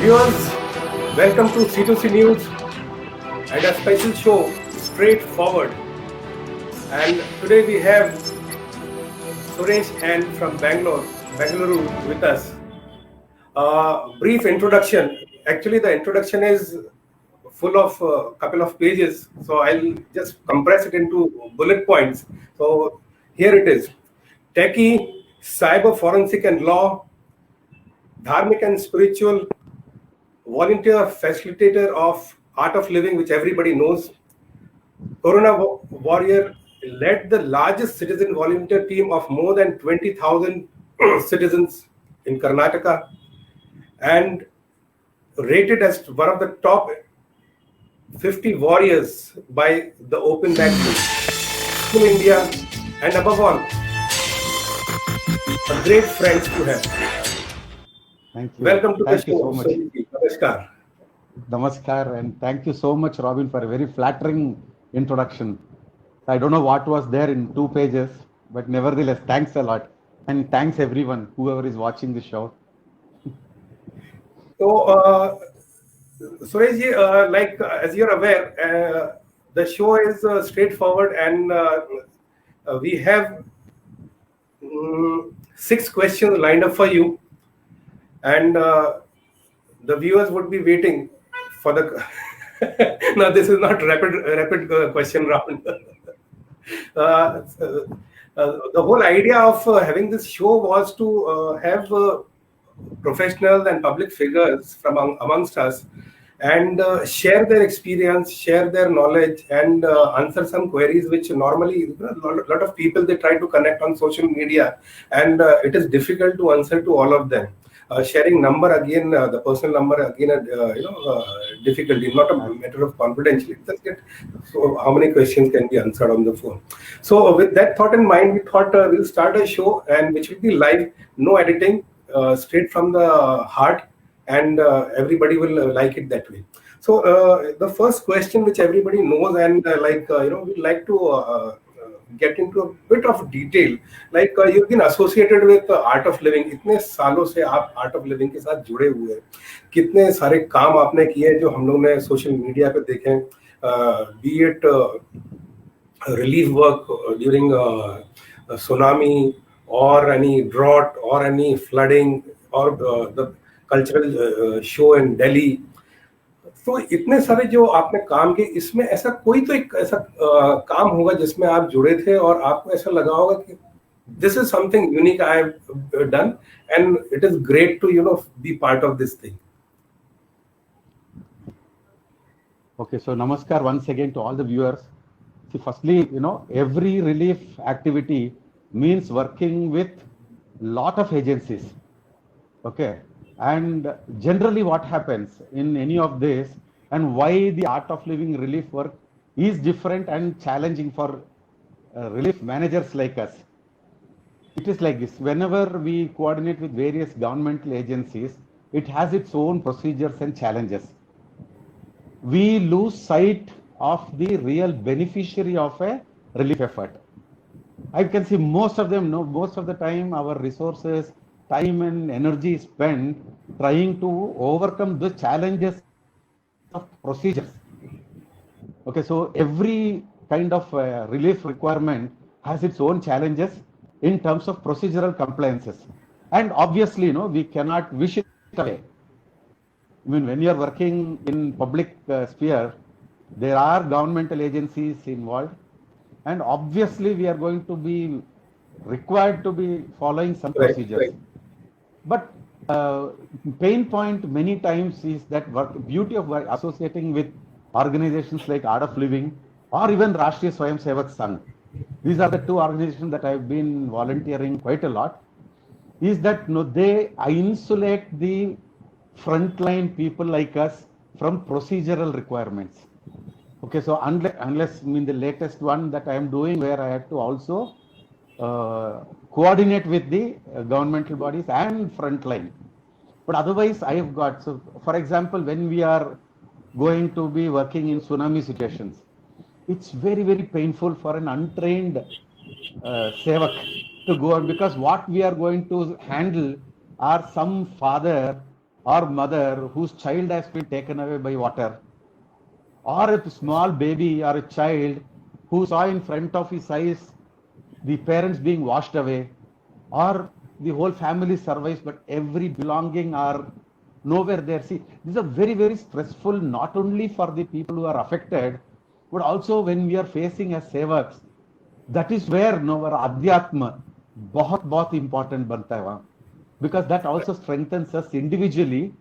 Viewers, welcome to C2C News and a special show, Straightforward. And today we have Suresh and from Bangalore with us. Brief introduction. Actually, the introduction is full of a couple of pages, so I'll just compress it into bullet points. So here it is: techie, cyber forensic and law, dharmic and spiritual, volunteer facilitator of Art of Living, which everybody knows. Corona Warrior led the largest citizen volunteer team of more than 20,000 citizens in Karnataka and rated as one of the top 50 warriors by the Open Bank in India, and above all, a great friend to have. Thank you. Welcome to Thank the you show. so much. Namaskar. Namaskar, and thank you so much, Robin, for a very flattering introduction. I don't know what was there in 2 pages, but nevertheless, thanks a lot. And thanks everyone, whoever is watching the show. So, Sureshji, as you're aware, the show is straightforward, and we have 6 questions lined up for you, and the viewers would be waiting for the. No, this is not rapid question round. The whole idea of having this show was to have professionals and public figures from amongst us and share their experience, share their knowledge, and answer some queries which normally a lot of people they try to connect on social media, and it is difficult to answer to all of them. Sharing number again, the personal number again, difficulty, not a matter of confidentiality. Just get so how many questions can be answered on the phone. So with that thought in mind, we thought we'll start a show and which will be live, no editing, straight from the heart, and everybody will like it that way. So the first question which everybody knows, and we'd like to get into a bit of detail. Like you've been associated with Art of Living. इतने सालों से आप Art of Living के साथ जुड़े हुए हैं. कितने सारे काम आपने किए जो हम लोग ने सोशल मीडिया पे देखे हैं. Be it relief work during tsunami or any drought or any flooding or the cultural show in Delhi. तो इतने सारे जो आपने काम किए, इसमें ऐसा कोई तो एक ऐसा काम होगा जिसमें आप जुड़े थे और आपको ऐसा लगा होगा कि this is something unique I have done and it is great to be part of this thing. Okay, so namaskar once again to all the viewers. See, firstly, every relief activity means working with lot of agencies. Okay, and generally what happens in any of this, and why the Art of Living relief work is different and challenging for relief managers like us. It is like this: whenever we coordinate with various governmental agencies, it has its own procedures and challenges. We lose sight of the real beneficiary of a relief effort. I can see most of them, most of the time our resources, time and energy is spent trying to overcome the challenges of procedures. Okay, so every kind of relief requirement has its own challenges in terms of procedural compliances. And obviously, we cannot wish it away. I mean, when you are working in public sphere, there are governmental agencies involved, and obviously we are going to be required to be following some procedures. Right. But pain point many times is that beauty of associating with organizations like Art of Living or even Rashtriya Swayam Sevak Sangh. These are the 2 organizations that I've been volunteering quite a lot. Is that they insulate the frontline people like us from procedural requirements. Okay, so unless the latest one that I am doing, where I have to also coordinate with the governmental bodies and frontline. But otherwise, I have got, so for example, when we are going to be working in tsunami situations, it's very, very painful for an untrained sevak to go on, because what we are going to handle are some father or mother whose child has been taken away by water, or a small baby or a child who saw in front of his eyes the parents being washed away, or the whole family survives, but every belonging are nowhere there. See, these are very, very stressful, not only for the people who are affected, but also when we are facing as sevaks. That is where no, our adhyatma बहुत important बनता है वहाँ, because that also strengthens us individually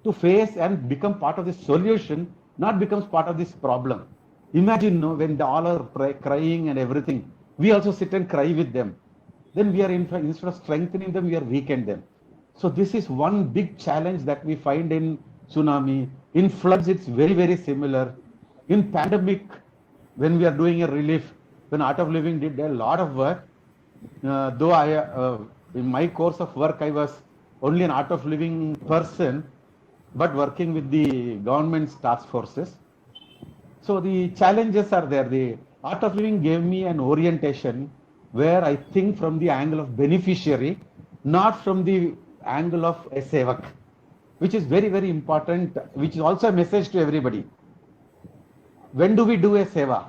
to face and become part of the solution, not becomes part of this problem. Imagine no, when they all are crying and everything, we also sit and cry with them. Then we are in fact, instead of strengthening them, we are weakening them. So this is one big challenge that we find in tsunami. In floods, it's very, very similar. In pandemic, when we are doing a relief, when Art of Living did a lot of work, though in my course of work, I was only an Art of Living person, but working with the government's task forces. So the challenges are there. The Art of Living gave me an orientation where I think from the angle of beneficiary, not from the angle of a sevak, which is very, very important, which is also a message to everybody. When do we do a seva?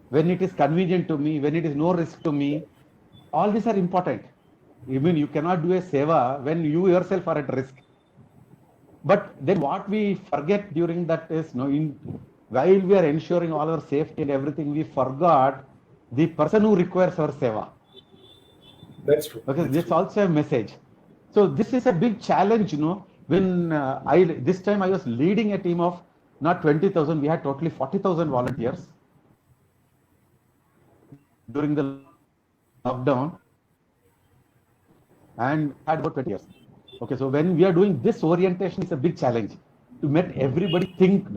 When it is convenient to me, when it is no risk to me, all these are important. I mean, you cannot do a seva when you yourself are at risk. But then what we forget during that is, while we are ensuring all our safety and everything, we forgot the person who requires our seva. That's true. Okay, That's this true. also a message. So this is a big challenge, when this time I was leading a team of not 20,000, we had totally 40,000 volunteers during the lockdown, and had about 20 years. Okay, so when we are doing this orientation, is a big challenge to make everybody think,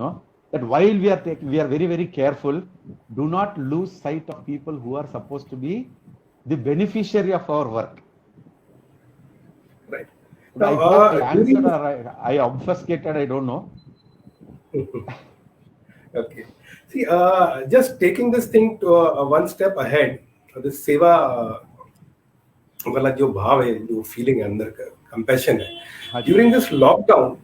that while we are very, very careful, do not lose sight of people who are supposed to be the beneficiary of our work. Right. I Now, hope I answered or I obfuscated, I don't know. Okay. See, just taking this thing to one step ahead, this seva वाला जो भाव है, जो feeling है अंदर का, compassion है. हाँ जी. During this lockdown,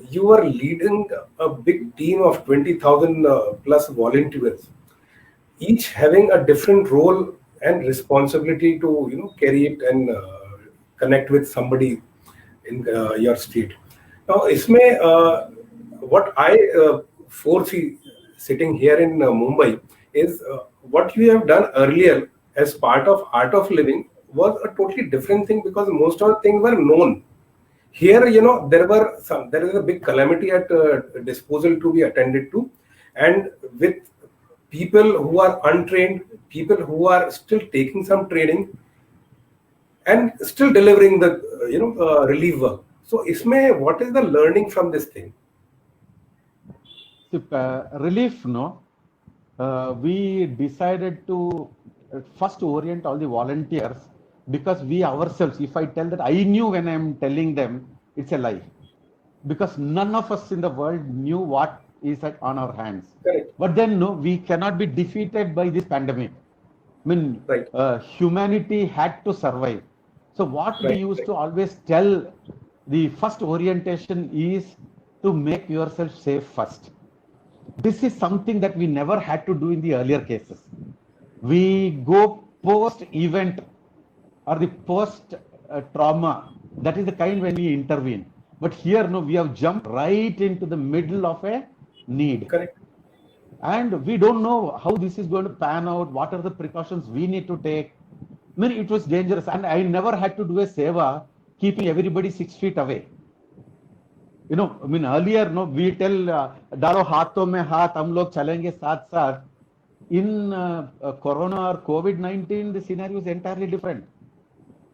you were leading a big team of 20,000 plus volunteers, each having a different role and responsibility to carry it and connect with somebody in your state. Now, इसमें what I foresee sitting here in Mumbai is what you have done earlier as part of Art of Living was a totally different thing, because most of the things were known. Here, there is a big calamity at disposal to be attended to, and with people who are untrained, people who are still taking some training, and still delivering the relief work. So, what is the learning from this thing? Relief, we decided to first orient all the volunteers, because we ourselves, if I tell that I knew when I'm telling them, it's a lie, because none of us in the world knew what is on our hands. Correct. But then we cannot be defeated by this pandemic. I mean, Right. Humanity had to survive. So what we used to always tell, the first orientation is to make yourself safe first. This is something that we never had to do in the earlier cases. We go post-event or the post-trauma. That is the kind when we intervene. But here, we have jumped right into the middle of a need. Correct. And we don't know how this is going to pan out, what are the precautions we need to take. I mean, it was dangerous. And I never had to do a seva keeping everybody 6 feet away. Earlier, we tell, डालो हाथों में हाथ, हम लोग चलेंगे साथ साथ. In Corona or COVID-19, the scenario is entirely different.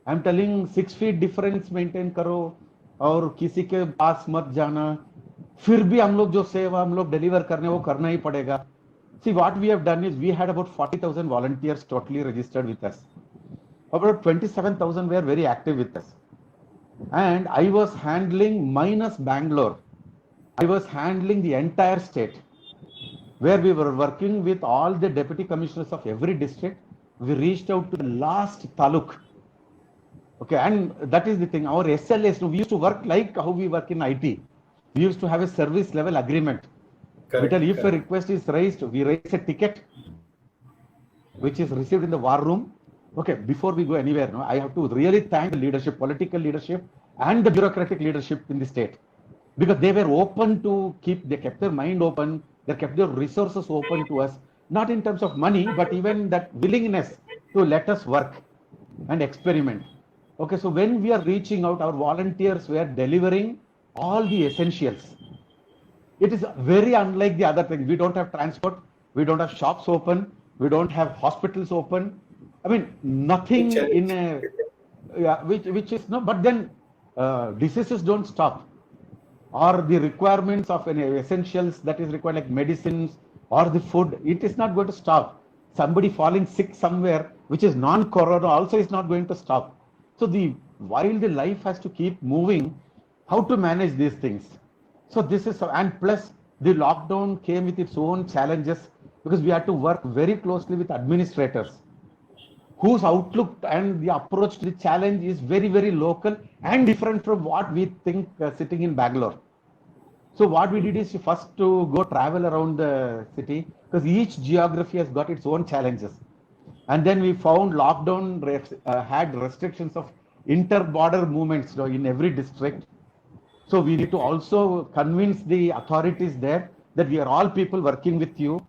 I'm telling 6 feet difference maintain करो और किसी के पास मत जाना. फिर भी हम लोग जो सेवा हम लोग deliver करने वो करना ही पड़ेगा. See, what we have done is we had about 40,000 volunteers totally registered with us. About 27,000 were very active with us. And I was handling minus Bangalore. I was handling the entire state, where we were working with all the deputy commissioners of every district. We reached out to the last taluk. Okay, and that is the thing. Our SLAs, we used to work like how we work in IT. We used to have a service level agreement. We tell Correct, if a correct. request is raised, we raise a ticket which is received in the war room. Okay, before we go anywhere, no, I have to really thank the leadership, political leadership, and the bureaucratic leadership in the state, because they were open to they kept their mind open, they kept their resources open to us, not in terms of money, but even that willingness to let us work and experiment. Okay, so when we are reaching out, our volunteers were delivering all the essentials. It is very unlike the other thing. We don't have transport, we don't have shops open, we don't have hospitals open. I mean, Big nothing in challenge. a, yeah, which is no, but then diseases don't stop, or the requirements of any essentials that is required, like medicines or the food, it is not going to stop. Somebody falling sick somewhere, which is non-corona, also is not going to stop. So while the life has to keep moving, how to manage these things? So this is, and plus the lockdown came with its own challenges, because we had to work very closely with administrators whose outlook and the approach to the challenge is very, very local and different from what we think sitting in Bangalore. So what we did is first to go travel around the city, because each geography has got its own challenges. And then we found lockdown had restrictions of inter-border movements, in every district. So we need to also convince the authorities there that we are all people working with you.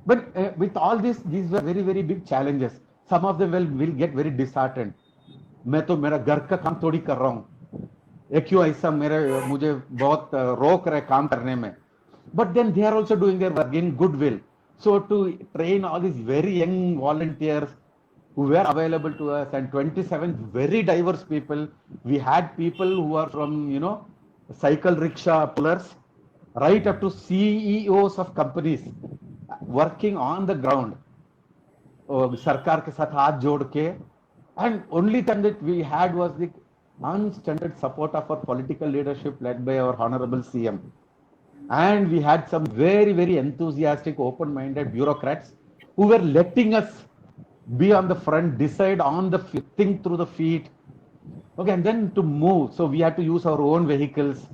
But with all this, these were very, very big challenges. Some of them will get very disheartened. मैं तो मेरा घर का काम थोड़ी कर रहा हूँ, ये क्यों ऐसा मुझे बहुत रोक रहे काम करने में. But then they are also doing their work in goodwill. So to train all these very young volunteers who were available to us, and 27 very diverse people. We had people who are from, cycle rickshaw pullers right up to CEOs of companies working on the ground, सरकार के साथ हाथ जोड़ के. And only thing that we had was the unstinted support of our political leadership led by our honorable CM. And we had some very, very enthusiastic, open-minded bureaucrats who were letting us be on the front, decide on the think through the feet. Okay, and then to move, so we had to use our own vehicles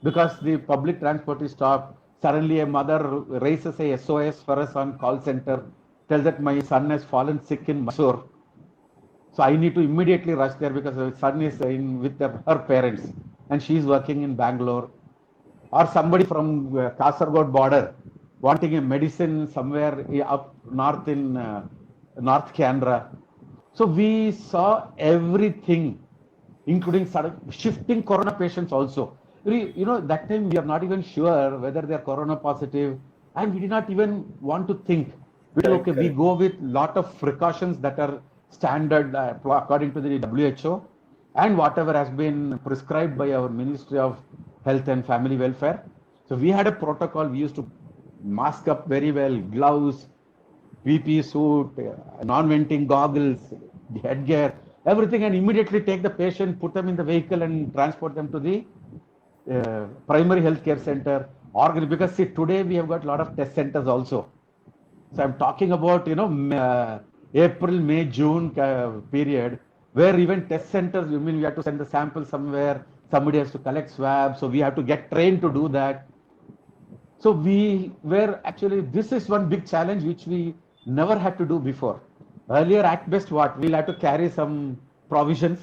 because the public transport is stopped. Suddenly, a mother raises a SOS for us on call center, tells that my son has fallen sick in Mysore. So I need to immediately rush there because her son is with her parents, and she is working in Bangalore. Or somebody from Kasargod border wanting a medicine somewhere up north in North Canara. So we saw everything, including shifting corona patients also. That time we are not even sure whether they are corona positive, and we did not even want to think. Correct, Okay, we go with lot of precautions that are standard according to the WHO and whatever has been prescribed by our Ministry of Health and Family Welfare. So we had a protocol. We used to mask up very well, gloves, PP suit, non-venting goggles, headgear, everything, and immediately take the patient, put them in the vehicle, and transport them to the primary healthcare center. Because see, today we have got a lot of test centers also. So I'm talking about, April, May, June period, where even test centers, we have to send the sample somewhere, somebody has to collect swabs, so we have to get trained to do that. So we were actually, this is one big challenge which we never had to do before. Earlier, at best, we'll have to carry some provisions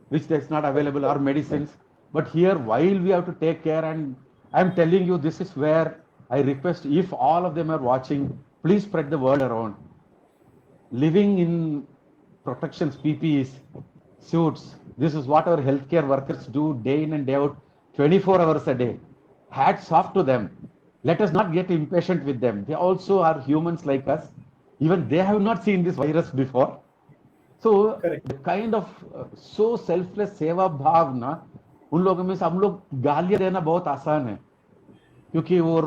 which is not available, or medicines. But here, while we have to take care, and I'm telling you, this is where I request, if all of them are watching, please spread the word around. Living in protections, PPEs, suits, this is what our healthcare workers do day in and day out, 24 hours a day. Hats off to them. Let us not get impatient with them. They also are humans like us. Even they have not seen this virus before. So correct. the kind of so selfless सेवा भावना उन लोगों में से हम लोग गालियां देना बहुत आसान है, क्योंकि वो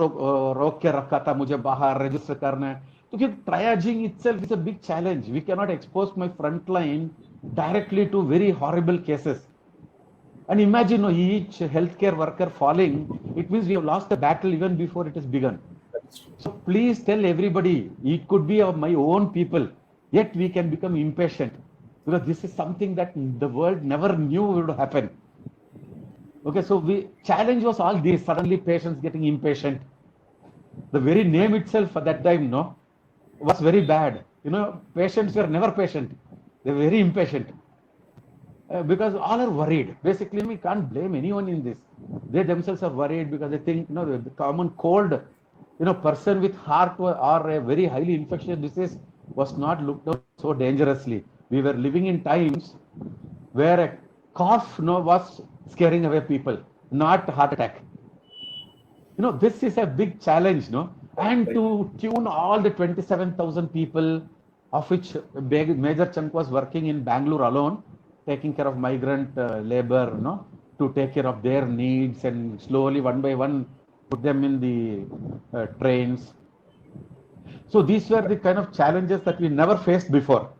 रोक के रखा था मुझे बाहर रजिस्टर करना है. क्योंकि triaging itself is a big challenge. We cannot expose my front line directly to very horrible cases. And imagine each healthcare worker falling, it means we have lost the battle even before it has begun. So please tell everybody, it could be of my own people, yet we can become impatient. because this is something that the world never knew would happen. Okay, so we challenge was all these. Suddenly, patients getting impatient. The very name itself at that time, no, was very bad. Patients were never patient. They were very impatient. Because all are worried. Basically, we can't blame anyone in this. They themselves are worried because they think, the common cold, person with heart or a very highly infectious disease was not looked at so dangerously. We were living in times where a cough, was scaring away people, not heart attack. This is a big challenge, no? And to tune all the 27,000 people, of which a major chunk was working in Bangalore alone, taking care of migrant labor, to take care of their needs, and slowly, one by one, put them in the trains. So these were the kind of challenges that we never faced before.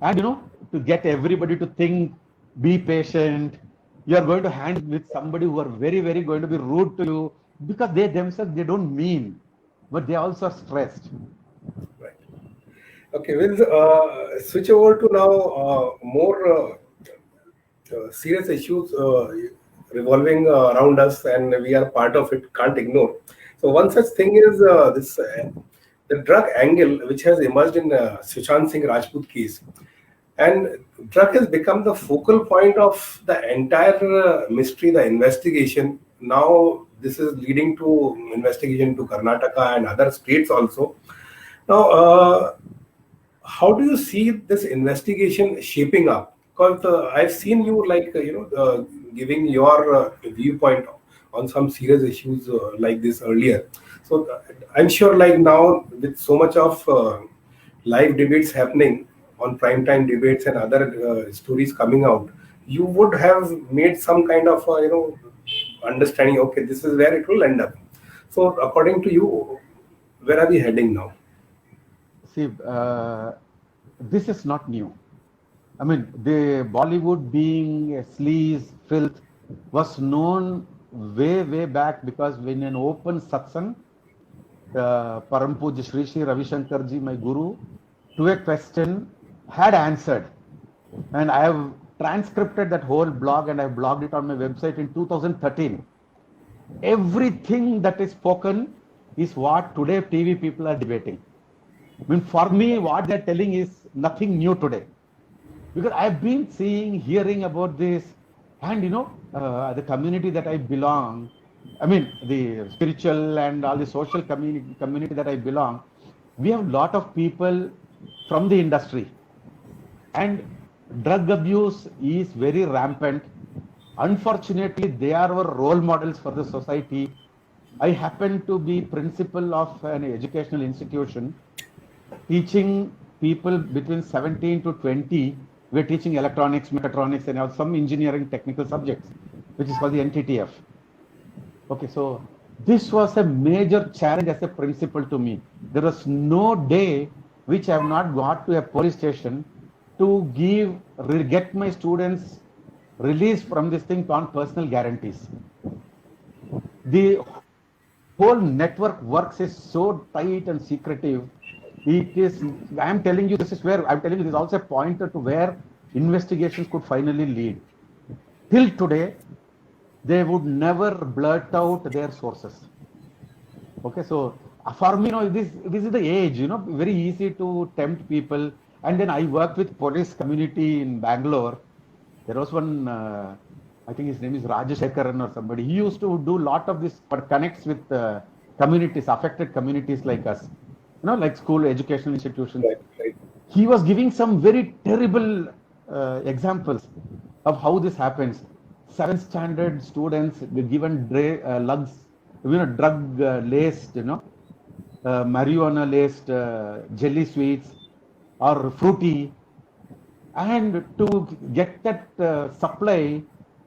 And, to get everybody to think, be patient, you are going to handle with somebody who are very, very going to be rude to you, because they themselves, they don't mean, but they also are stressed. Right. Okay, we'll switch over to now more serious issues revolving around us, and we are part of it, can't ignore. So one such thing is this the drug angle, which has emerged in Sushant Singh Rajput case. And drug has become the focal point of the entire mystery, the investigation. Now this is leading to investigation to Karnataka and other states also. Now, how do you see this investigation shaping up? Because I've seen you giving your viewpoint on some serious issues like this earlier. So I'm sure now with so much of live debates happening on primetime debates and other stories coming out, you would have made some kind of understanding. Okay, this is where it will end up. So according to you, where are we heading now? See, this is not new. I mean, the Bollywood being a sleaze, filth, was known way, way back, because when an open satsang, Param Puja Shri Shri Ravi Shankar ji, my guru, to a question had answered. And I have transcribed that whole blog, and I blogged it on my website in 2013. Everything that is spoken is what today TV people are debating. I mean, for me, what they're telling is nothing new today. Because I've been seeing, hearing about this, and the community that I belong, I mean, the spiritual and all the social community that I belong, we have a lot of people from the industry. And drug abuse is very rampant. Unfortunately, they are our role models for the society. I happen to be principal of an educational institution teaching people between 17 to 20. We're teaching electronics, mechatronics, and some engineering technical subjects, which is called the NTTF. Okay, so this was a major challenge as a principal to me. There was no day which I have not got to a police station to get my students released from this thing on personal guarantees. The whole network works is so tight and secretive. It is, I am telling you, this is where I'm telling you, this is also a pointer to where investigations could finally lead. Till today, they would never blurt out their sources. Okay, so for me, this is the age, very easy to tempt people. And then I worked with police community in Bangalore. There was one, I think his name is Rajashekaran or somebody. He used to do a lot of this, but connects with communities, affected communities like us, like school, educational institutions. Right. He was giving some very terrible examples of how this happens. 7th standard students were given lugs, drug-laced, marijuana-laced jelly sweets or fruity. And to get that supply,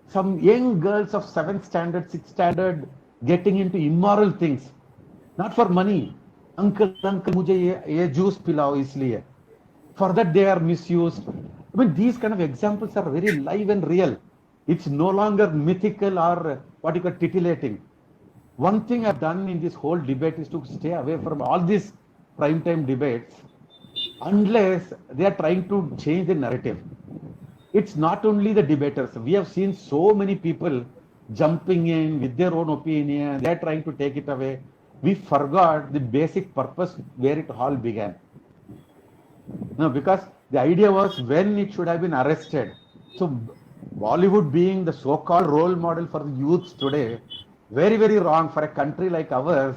some young girls of 7th standard, 6th standard getting into immoral things, not for money. Uncle, mujhe ye juice pilao isliye. For that they are misused. I mean, these kind of examples are very live and real. It's no longer mythical or what you call titillating. One thing I've done in this whole debate is to stay away from all these primetime debates unless they are trying to change the narrative. It's not only the debaters. We have seen so many people jumping in with their own opinion. They're trying to take it away. We forgot the basic purpose where it all began. No, because the idea was when it should have been arrested. So Bollywood being the so-called role model for the youths today, very, very wrong for a country like ours,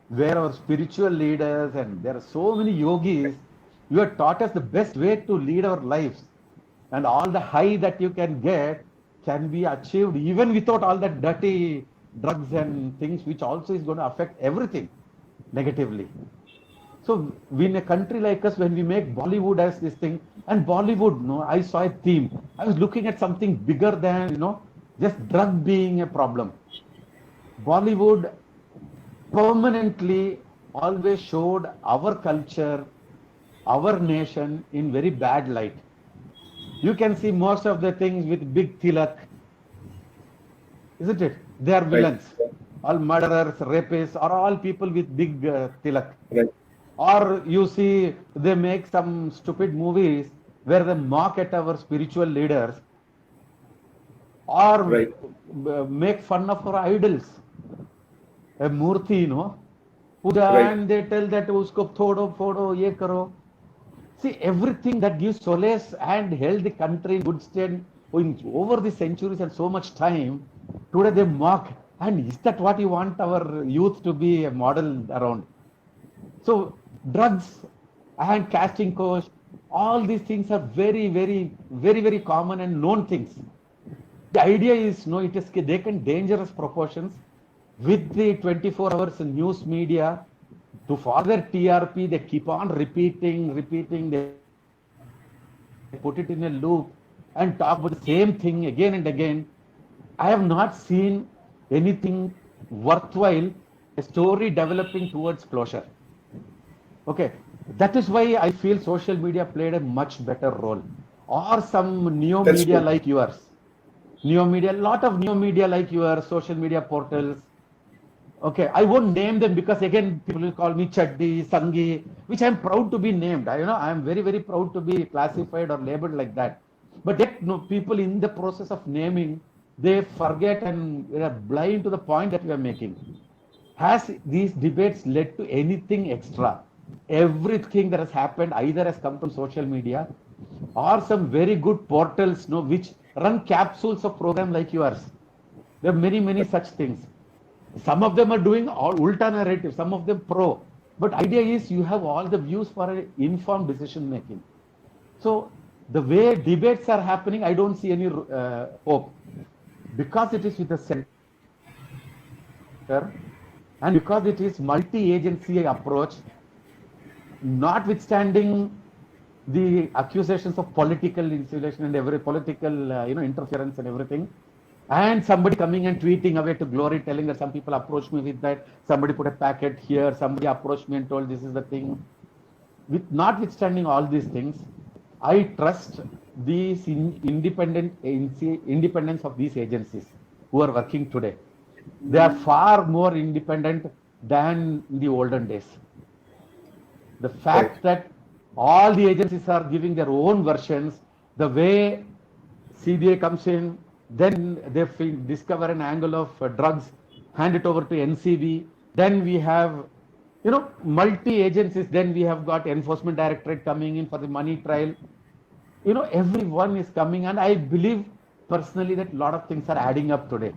where our spiritual leaders and there are so many yogis, you have taught us the best way to lead our lives. And all the high that you can get can be achieved even without all that dirty drugs and things, which also is going to affect everything negatively. So in a country like us, when we make Bollywood as this thing, and Bollywood, no, I saw a theme. I was looking at something bigger than, just drug being a problem. Bollywood permanently always showed our culture, our nation in very bad light. You can see most of the things with big tilak, isn't it? They are villains. Right. All murderers, rapists are all people with big tilak. Right. Or you see they make some stupid movies where they mock at our spiritual leaders or Right. make fun of our idols. A murti, puja, Right. and they tell that usko thodo, ye karo. See, everything that gives solace and held the country in good state over the centuries and so much time, today they mock. And is that what you want our youth to be a model around? So drugs and casting coach, all these things are very, very, very, very common and known things. The idea is, they can dangerous proportions with the 24 hours news media to further TRP. They keep on repeating. They put it in a loop and talk about the same thing again and again. I have not seen anything worthwhile, a story developing towards closure. Okay, that is why I feel social media played a much better role. Or some neo That's media true. like yours. Lot of neo media like yours, social media portals. Okay, I won't name them because again people will call me Chaddi, Sangi, which I'm proud to be named. I am very, very proud to be classified or labeled like that. But yet, people in the process of naming, they forget and they are blind to the point that we are making. Has these debates led to anything extra? Everything that has happened either has come from social media or some very good portals, which run capsules of program like yours. There are many, many such things. Some of them are doing all ulta narrative, some of them pro. But idea is you have all the views for an informed decision making. So the way debates are happening, I don't see any hope. Because it is with the center and because it is multi-agency approach, notwithstanding the accusations of political insulation and every political interference and everything, and somebody coming and tweeting away to glory, telling that some people approached me with that, somebody put a packet here, somebody approached me and told this is the thing. Notwithstanding all these things, I trust these independence of these agencies who are working today. They are far more independent than in the olden days. The fact that all the agencies are giving their own versions, the way CBI comes in, then they discover an angle of drugs, hand it over to NCB, then we have multi-agencies, then we have got Enforcement Directorate coming in for the money trial. Everyone is coming, and I believe personally that a lot of things are adding up today.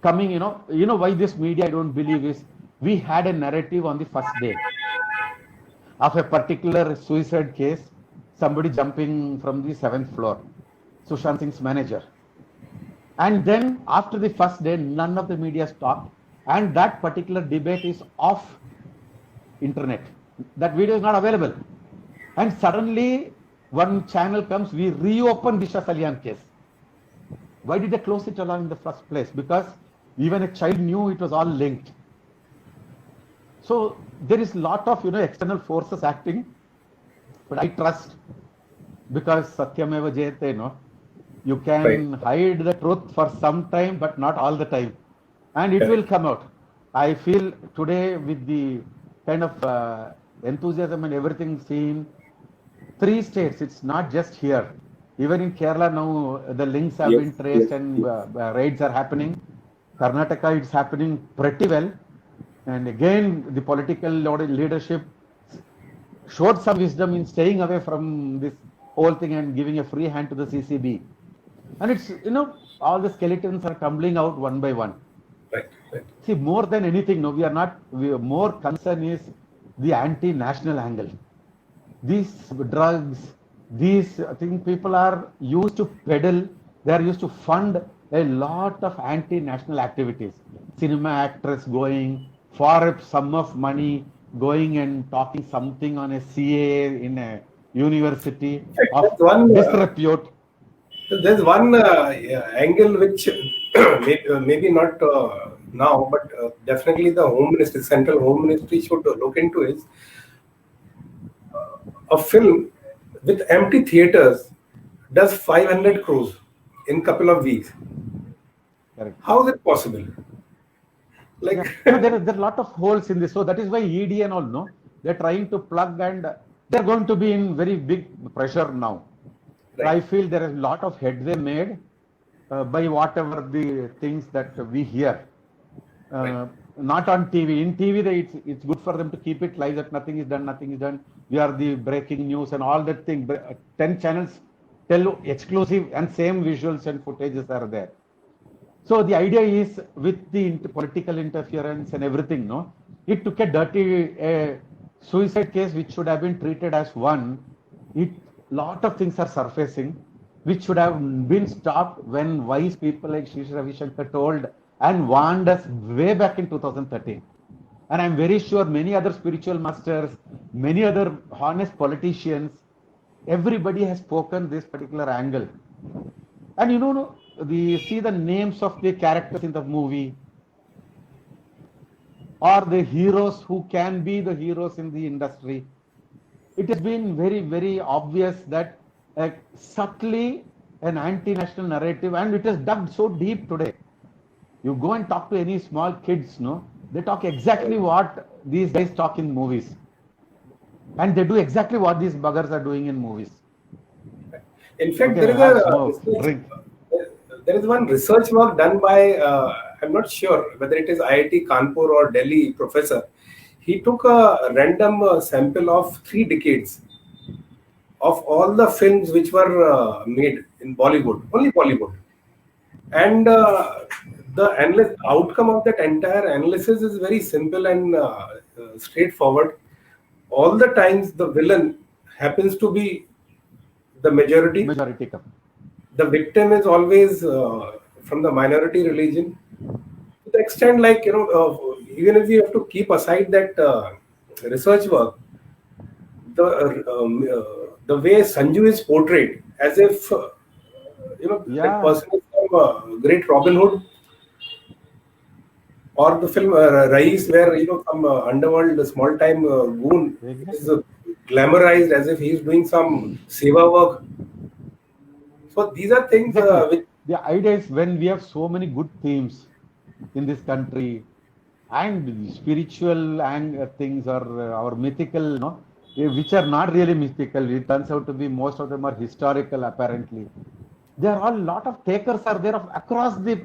Coming, why this media I don't believe is, we had a narrative on the first day of a particular suicide case, somebody jumping from the 7th floor, Sushant Singh's manager. And then after the first day, none of the media stopped, and that particular debate is off internet. That video is not available. And suddenly one channel comes, we reopen Disha Salyan case. Why did they close it along in the first place? Because even a child knew it was all linked. So there is a lot of external forces acting, but I trust, because Satyameva Jayate, you can hide the truth for some time, but not all the time, and it will come out. I feel today with the kind of enthusiasm and everything seen, 3 states. It's not just here. Even in Kerala now, the links have Yes, been traced yes, and yes. raids are happening. Karnataka, it's happening pretty well. And again, the political leadership showed some wisdom in staying away from this whole thing and giving a free hand to the CCB. And it's, all the skeletons are tumbling out one by one. Right, right. See, more than anything, no, more concern is the anti-national angle. These drugs, I think people are used to peddle, they are used to fund a lot of anti-national activities. Cinema actors going for a sum of money, going and talking something on a CA in a university Right. of disrepute. There's one angle which maybe not now, but definitely the Home Ministry, Central Home Ministry should look into is a film with empty theaters does 500 crores in couple of weeks. Correct. How is it possible? Yeah. Like, There are a lot of holes in this. So that is why ED and all, no, they're trying to plug and they're going to be in very big pressure now. right. I feel there is a lot of headway made by whatever the things that we hear. Not on TV. In TV, it's good for them to keep it live that nothing is done, nothing is done. We are the breaking news and all that thing. But 10 channels tell exclusive and same visuals and footages are there. So the idea is with the political interference and everything, no, it took a dirty suicide case which should have been treated as one. Lot of things are surfacing which should have been stopped when wise people like Sri Ravi Shankar told and warned us way back in 2013. And I'm very sure many other spiritual masters, many other honest politicians, everybody has spoken this particular angle. And we see the names of the characters in the movie or the heroes who can be the heroes in the industry. It has been very, very obvious that subtly an anti-national narrative, and it is dug so deep today. You go and talk to any small kids, no, they talk exactly what these guys talk in movies. And they do exactly what these buggers are doing in movies. In fact, Okay, there is one research work done by, I'm not sure whether it is IIT Kanpur or Delhi professor. He took a random sample of 3 decades of all the films which were made in Bollywood, only Bollywood. And the outcome of that entire analysis is very simple and straightforward. All the times the villain happens to be the majority. The victim is always from the minority religion. To the extent, like, even if you have to keep aside that research work, the way Sanju is portrayed, as if that person is from Great Robin Hood, or the film Rais, where some underworld small time goon is glamorized as if he is doing some seva work. So these are things which the idea is when we have so many good themes in this country and spiritual and things or mythical, which are not really mythical. It turns out to be most of them are historical apparently. There are a lot of takers are there across the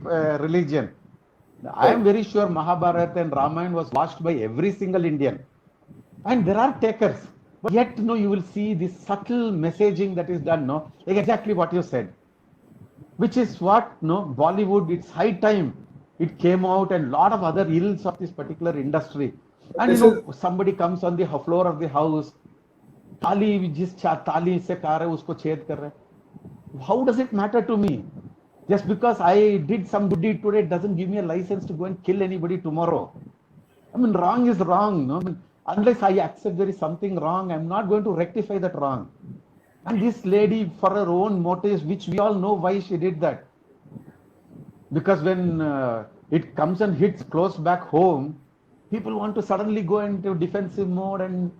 religion. I am very sure Mahabharata and Ramayana was watched by every single Indian. And there are takers. But yet, you will see this subtle messaging that is done, like exactly what you said. Which is what, Bollywood, it's high time it came out and lot of other ills of this particular industry. And somebody comes on the floor of the house, tali se kar hai, usko ched kar raha hai. How does it matter to me? Just because I did some good deed today doesn't give me a license to go and kill anybody tomorrow. I mean, wrong is wrong. No? I mean, unless I accept there is something wrong, I'm not going to rectify that wrong. And this lady, for her own motives, which we all know why she did that. Because when it comes and hits close back home, people want to suddenly go into defensive mode. And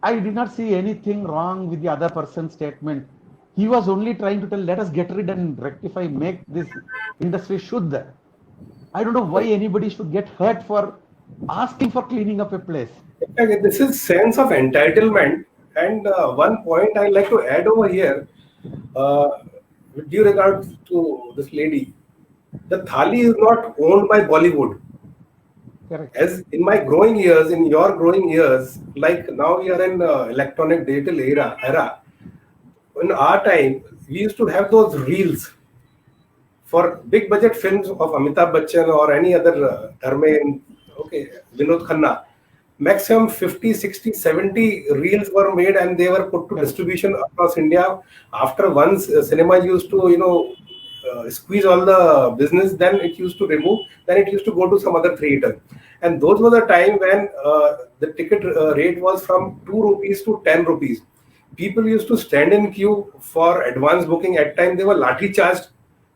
I did not see anything wrong with the other person's statement. He was only trying to tell, let us get rid and rectify, make this industry shuddha. I don't know why anybody should get hurt for asking for cleaning up a place. This is sense of entitlement And one point I'd like to add over here, uh, with due regard to this lady, the thali is not owned by Bollywood. Correct. As in my growing years, in your growing years, like now we are in electronic digital era. In our time, we used to have those reels for big budget films of Amitabh Bachchan or any other Dharmen, okay, Vinod Khanna. Maximum 50, 60, 70 reels were made and they were put to Correct. distribution across India. After once cinema used to, squeeze all the business, then it used to remove, then it used to go to some other theater. And those were the time when the ticket rate was from 2 rupees to 10 rupees. People used to stand in queue for advance booking. At time they were lathi charged,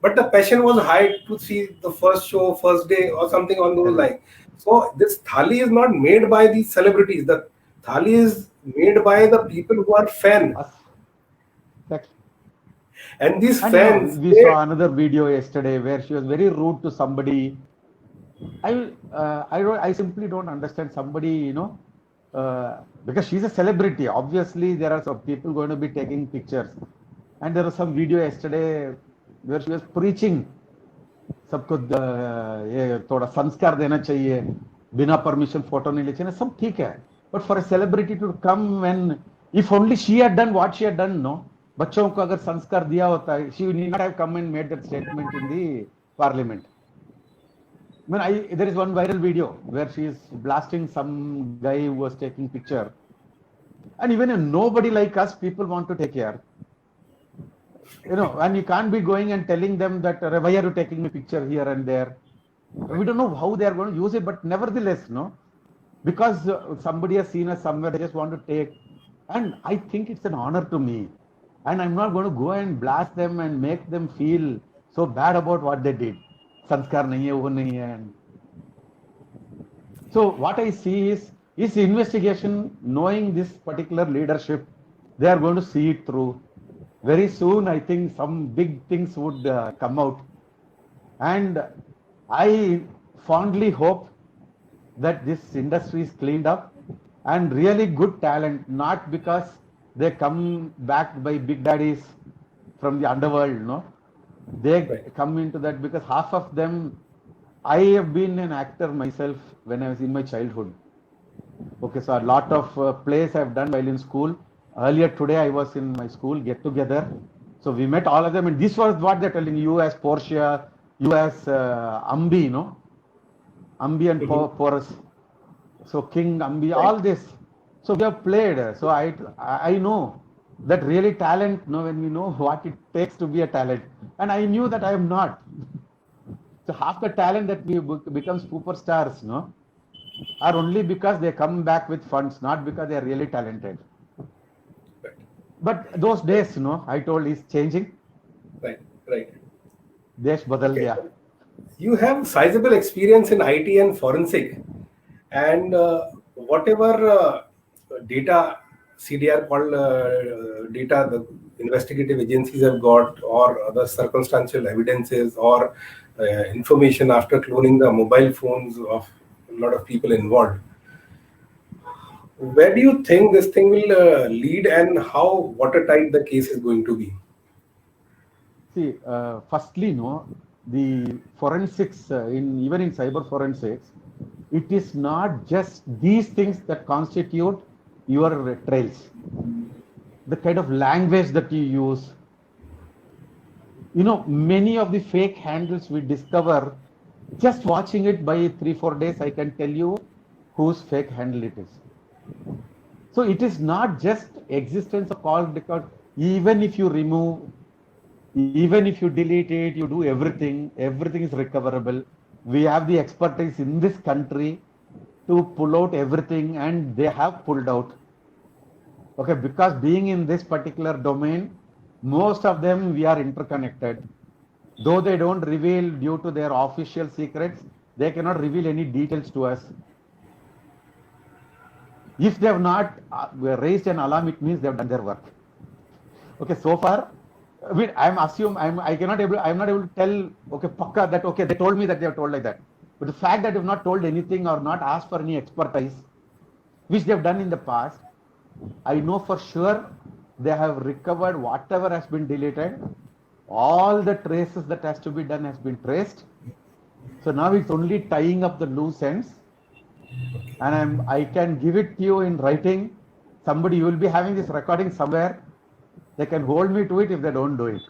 but the passion was high to see the first show, first day, or something on those Correct. lines. So this thali is not made by these celebrities. The thali is made by the people who are fan, Us. Correct. and these And fans, we saw another video yesterday where she was very rude to somebody. I simply don't understand somebody, because she's a celebrity. Obviously, there are some people going to be taking pictures, and there was some video yesterday where she was preaching. सबको ये थोड़ा संस्कार देना चाहिए, बिना permission photo नहीं ले चाहिए, सब ठीक है. But for a celebrity to come when, if only she had done what she had done, no, बच्चों को अगर संस्कार दिया होता, she need not have come and made that statement in the parliament. There is one viral video where she is blasting some guy who was taking picture, and even nobody like us, people want to take care. And you can't be going and telling them that why are you taking me picture here and there. We don't know how they are going to use it, but nevertheless, because somebody has seen us somewhere, they just want to take. And I think it's an honor to me, and I'm not going to go and blast them and make them feel so bad about what they did. Sanskar nahi hai, wo nahi hai. So what I see is investigation, knowing this particular leadership, they are going to see it through. Very soon, I think some big things would come out. And I fondly hope that this industry is cleaned up and really good talent, not because they come backed by big daddies from the underworld, They come into that because half of them, I have been an actor myself when I was in my childhood. Okay, so a lot of plays I've done while in school. Earlier today, I was in my school get together. So we met all of them, and this was what they're telling you as Portia, you as Ambi, Ambi and Porus. So King Ambi, all this. So we have played. So I know that really talent, when we know what it takes to be a talent. And I knew that I am not. So half the talent that we become superstars, are only because they come back with funds, not because they are really talented. Right. But those days, I told is changing. Right. Desh badal gaya. You have sizable experience in IT and forensic, and whatever data CDR called data the investigative agencies have got, or other circumstantial evidences, or information after cloning the mobile phones of a lot of people involved. Where do you think this thing will lead, and how watertight the case is going to be? See, firstly, the forensics, even in cyber forensics, it is not just these things that constitute your trails. The kind of language that you use. Many of the fake handles we discover, just watching it by 3-4 days, I can tell you whose fake handle it is. So it is not just existence of call record. Even if you remove, even if you delete it, you do everything is recoverable. We have the expertise in this country to pull out everything, and they have pulled out. Okay, because being in this particular domain, most of them we are interconnected. Though they don't reveal due to their official secrets, they cannot reveal any details to us. If they have not raised an alarm, it means they have done their work. Okay, so far, I'm not able to tell, okay, pakka that, okay, they told me that they have told like that. But the fact that they have not told anything or not asked for any expertise, which they have done in the past, I know for sure they have recovered whatever has been deleted. All the traces that has to be done has been traced. So now it's only tying up the loose ends, and I can give it to you in writing. Somebody, you will be having this recording somewhere. They can hold me to it if they don't do it.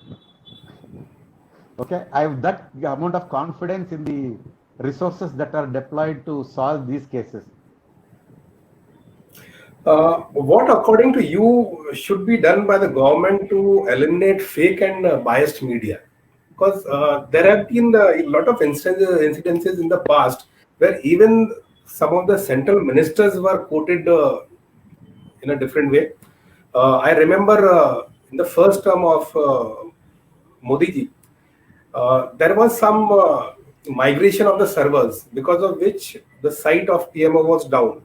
Okay, I have that amount of confidence in the resources that are deployed to solve these cases. What, according to you, should be done by the government to eliminate fake and biased media? Because there have been a lot of incidences in the past where even some of the central ministers were quoted in a different way. I remember in the first term of Modi ji, there was some migration of the servers, because of which the site of PMO was down.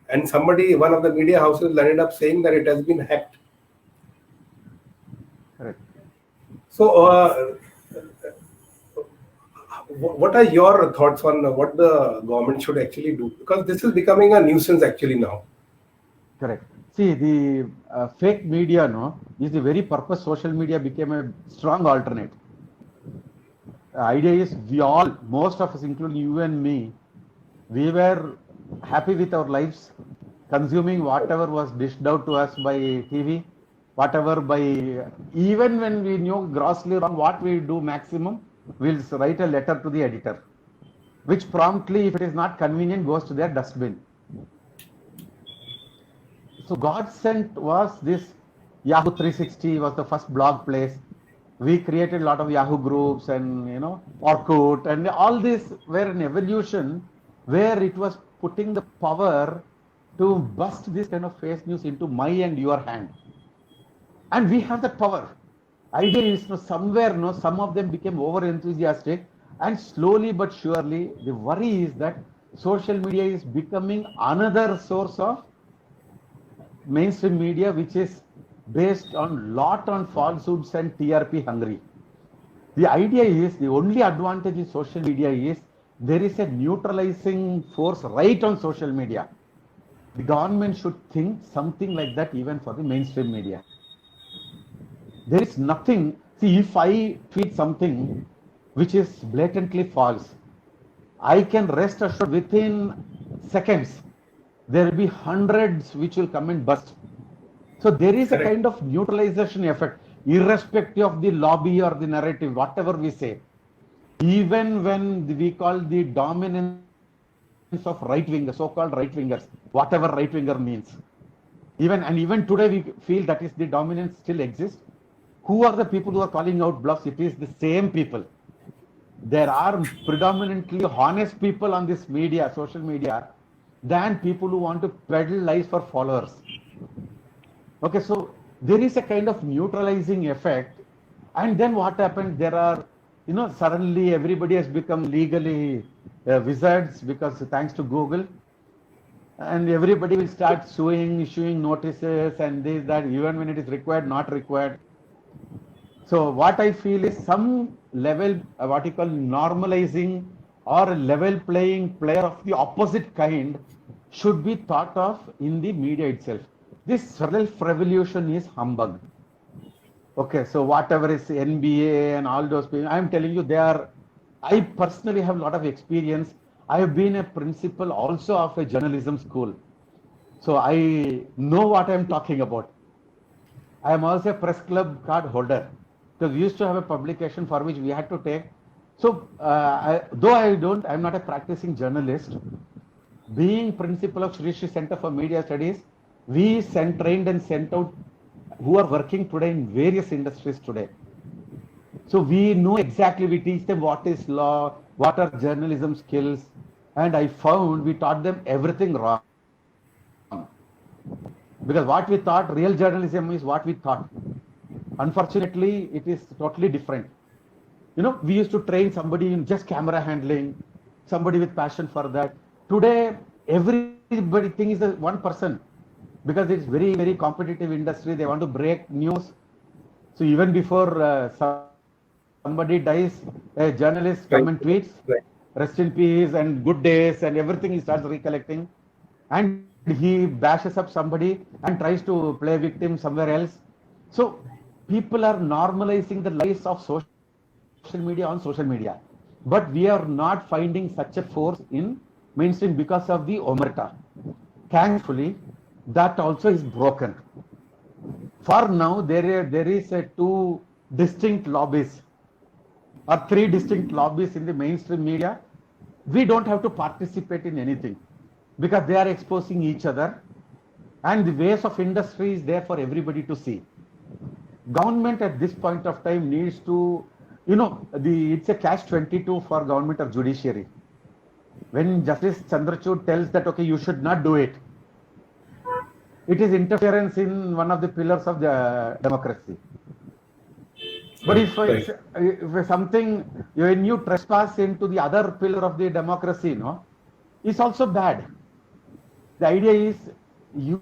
And somebody, one of the media houses, ended up saying that it has been hacked. Correct. So, what are your thoughts on what the government should actually do? Because this is becoming a nuisance actually now. Correct. See, the fake media, no, is the very purpose social media became a strong alternate. The idea is we all, most of us, including you and me, we were happy with our lives, consuming whatever was dished out to us by TV, whatever by, even when we knew grossly wrong, what we do maximum, we'll write a letter to the editor, which promptly, if it is not convenient, goes to their dustbin. So God sent was this Yahoo 360 was the first blog place. We created a lot of Yahoo groups and Orkut, and all this were an evolution where it was putting the power to bust this kind of fake news into my and your hand. And we have that power. Idea is somewhere, some of them became over enthusiastic, and slowly but surely the worry is that social media is becoming another source of mainstream media, which is based on lot on falsehoods and TRP hungry. The idea is, the only advantage in social media is there is a neutralizing force right on social media. The government should think something like that even for the mainstream media. There is nothing. See, if I tweet something which is blatantly false, I can rest assured within seconds there will be hundreds which will come and burst. So there is a kind of neutralization effect, irrespective of the lobby or the narrative, whatever we say. Even when we call the dominance of right-wingers, so-called right-wingers, whatever right-winger means. Even today we feel that is the dominance still exists. Who are the people who are calling out bluffs? It is the same people. There are predominantly honest people on this media, social media, than people who want to peddle lies for followers. Okay, so there is a kind of neutralizing effect. And then what happens? There are, suddenly everybody has become legally wizards because thanks to Google. And everybody will start issuing notices and this, that, even when it is required, not required. So what I feel is some level, what you call normalizing or a level playing player of the opposite kind should be thought of in the media itself. This self-revolution is humbug. Okay, so whatever is NBA and all those people, I'm telling you, I personally have a lot of experience. I have been a principal also of a journalism school. So I know what I'm talking about. I am also a press club card holder, because we used to have a publication for which we had to take. So I'm not a practicing journalist. Being principal of Sri Sri Center for Media Studies, we trained and sent out who are working today in various industries today. So we know exactly, we teach them what is law, what are journalism skills, and I found we taught them everything wrong. Because what we thought, real journalism is what we thought. Unfortunately, it is totally different. We used to train somebody in just camera handling, somebody with passion for that. Today, everybody thinks is one person, because it's very, very competitive industry. They want to break news. So even before somebody dies, a journalist come and tweets, rest in peace and good days and everything he starts recollecting. and he bashes up somebody and tries to play victim somewhere else. So people are normalizing the lies of social media on social media, but we are not finding such a force in mainstream because of the omerta. Thankfully, that also is broken. For now, there is a two distinct lobbies or three distinct lobbies in the mainstream media. We don't have to participate in anything because they are exposing each other, and the ways of industry is there for everybody to see. Government at this point of time needs to, it's a catch 22 for government or judiciary. When Justice Chandrachud tells that, okay, you should not do it, it is interference in one of the pillars of the democracy. But Right, if right. if something, when you trespass into the other pillar of the democracy, it's also bad. The idea is you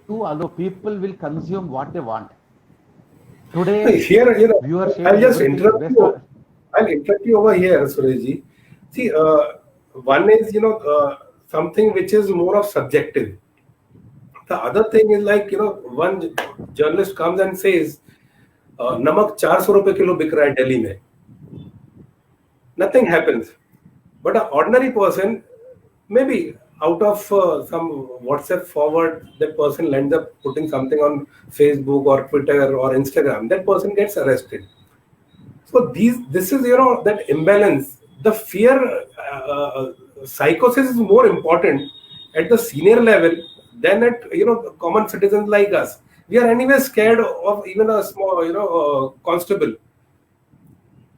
allow people will consume what they want. Today, Here, viewership, I'll just everything. interrupt you. I'll interrupt you over here, Surajji. See, one is, something which is more of subjective. The other thing is like, one journalist comes and says, नमक 400 रुपए kilo बिक रहा है दिल्ली में. Nothing happens. But an ordinary person, maybe out of some WhatsApp forward, that person ends up putting something on Facebook or Twitter or Instagram. That person gets arrested. So this is that imbalance. The fear, psychosis is more important at the senior level than at common citizens like us. We are anyway scared of even a small constable.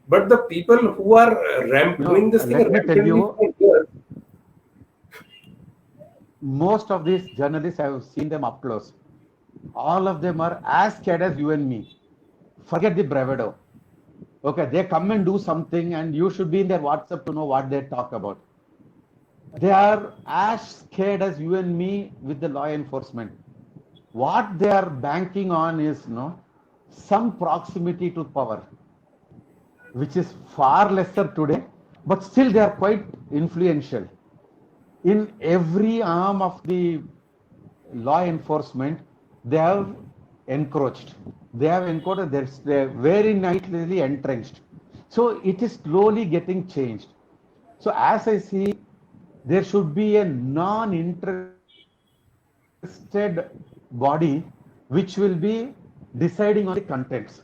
But the people who are doing this thing Let me tell rampantly you, for years. most of these journalists, I have seen them up close. All of them are as scared as you and me. Forget the bravado. Okay, they come and do something, and you should be in their WhatsApp to know what they talk about. They are as scared as you and me with the law enforcement. What they are banking on is some proximity to power, which is far lesser today, but still they are quite influential. In every arm of the law enforcement, they have encroached. They have encroached. They're very nicely entrenched. So it is slowly getting changed. So as I see, there should be a non-interested body which will be deciding on the contents,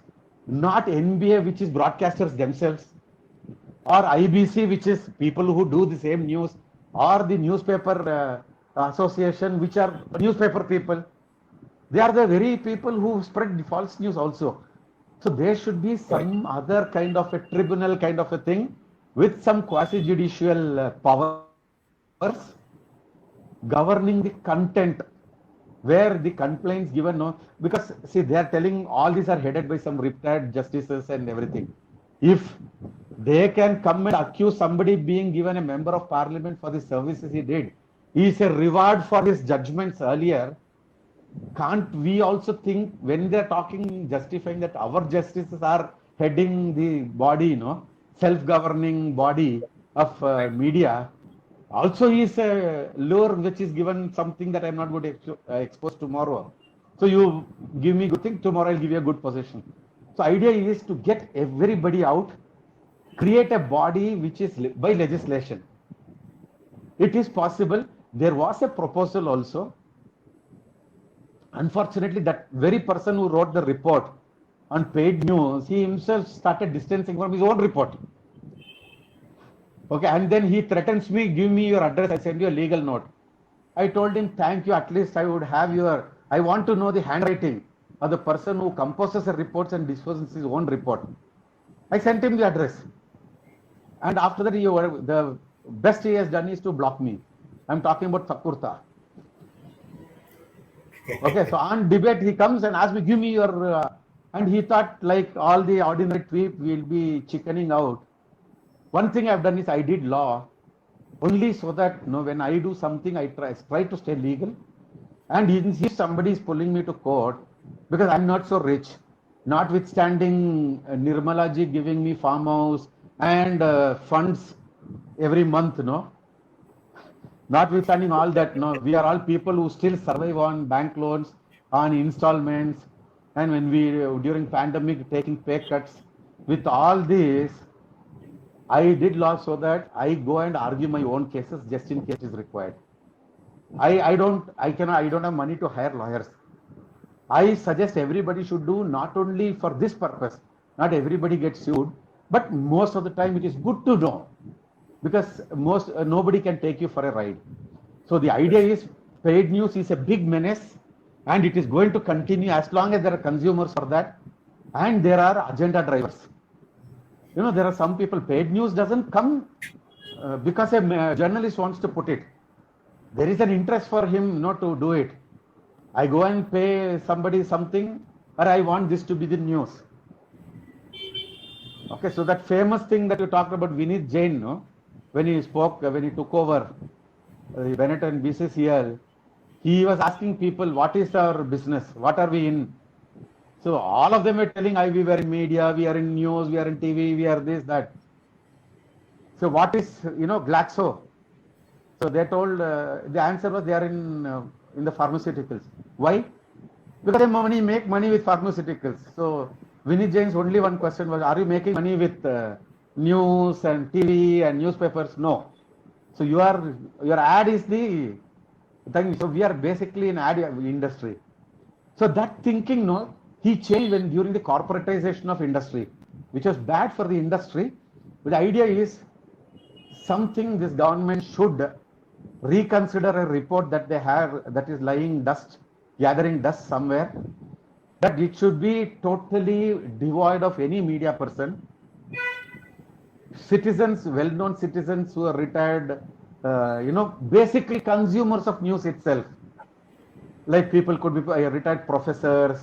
not NBA, which is broadcasters themselves, or IBC, which is people who do the same news, or the newspaper association, which are newspaper people. They are the very people who spread the false news also. So there should be some other kind of a tribunal kind of a thing with some quasi-judicial powers governing the content, where the complaints given, because see, they are telling all these are headed by some retired justices and everything. If they can come and accuse somebody being given a member of parliament for the services he did, is a reward for his judgments earlier, can't we also think when they're talking, justifying that our justices are heading the body, self-governing body of media, also is a lure which is given something that I'm not going to expose tomorrow. So you give me good thing, tomorrow I'll give you a good position. So idea is to get everybody out, create a body which is by legislation. It is possible. There was a proposal also. Unfortunately, that very person who wrote the report on paid news, he himself started distancing from his own report. Okay, and then he threatens me, give me your address, I send you a legal note. I told him, thank you, at least I would have I want to know the handwriting of the person who composes the reports and disposes his own report. I sent him the address. And after that, the best he has done is to block me. I'm talking about Sakurta. Okay, so on debate, he comes and asks me, give me your, and he thought like all the ordinary tweep will be chickening out. One thing I've done is I did law only so that when I do something, I try to stay legal. And if somebody is pulling me to court, because I'm not so rich, notwithstanding Nirmala ji giving me farmhouse and funds every month, Notwithstanding all that, no, we are all people who still survive on bank loans, on installments, and when we during pandemic taking pay cuts. With all this, I did law so that I go and argue my own cases just in case it is required. I don't have money to hire lawyers. I suggest everybody should do not only for this purpose. Not everybody gets sued, but most of the time it is good to know, because nobody can take you for a ride. So the idea is paid news is a big menace, and it is going to continue as long as there are consumers for that, and there are agenda drivers. There are some people, paid news doesn't come because a journalist wants to put it. There is an interest for him not to do it. I go and pay somebody something, or I want this to be the news. Okay, so that famous thing that you talked about, Vinit Jain, no? When he took over Bennett and BCCL, he was asking people, what is our business? What are we in? So all of them were telling, we were in media, we are in news, we are in TV, we are this, that. So what is, Glaxo? So they told, the answer was they are in the pharmaceuticals. Why? Because they make money with pharmaceuticals. So Vinit Jain's only one question was, are you making money with news and TV and newspapers? No. So your ad is the thing. So we are basically an ad industry. So that thinking, no, he changed during the corporatization of industry, which was bad for the industry. But the idea is something this government should reconsider a report that they have that is gathering dust somewhere, that it should be totally devoid of any media person. Citizens, well-known citizens who are retired, basically consumers of news itself. Like people could be retired professors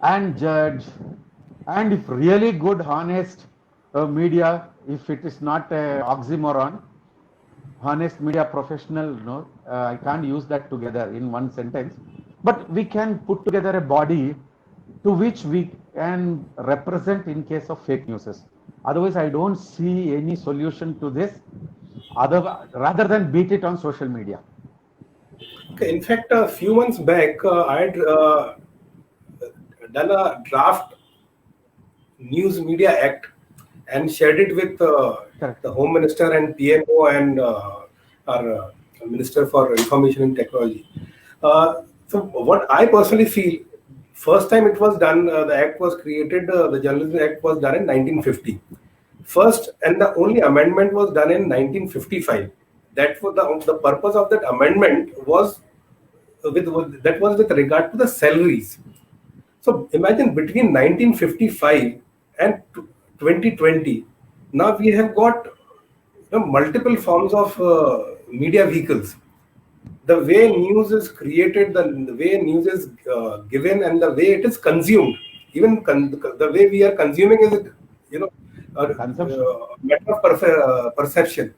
and judge, and if really good, honest media, if it is not an oxymoron, honest media professional, I can't use that together in one sentence, but we can put together a body to which we can represent in case of fake news. Otherwise, I don't see any solution to this rather than beat it on social media. Okay, in fact, a few months back, I had done a draft News Media Act and shared it with the Home Minister and PMO and our Minister for Information and Technology. So what I personally feel, first time it was done, the act was created, the Journalism Act was done in 1950. First and the only amendment was done in 1955. That was the purpose of that amendment was with regard to the salaries. So imagine between 1955 and 2020, now we have got multiple forms of media vehicles. The way news is created, the way news is given, and the way it is consumed, even the way we are consuming is, a matter of perception.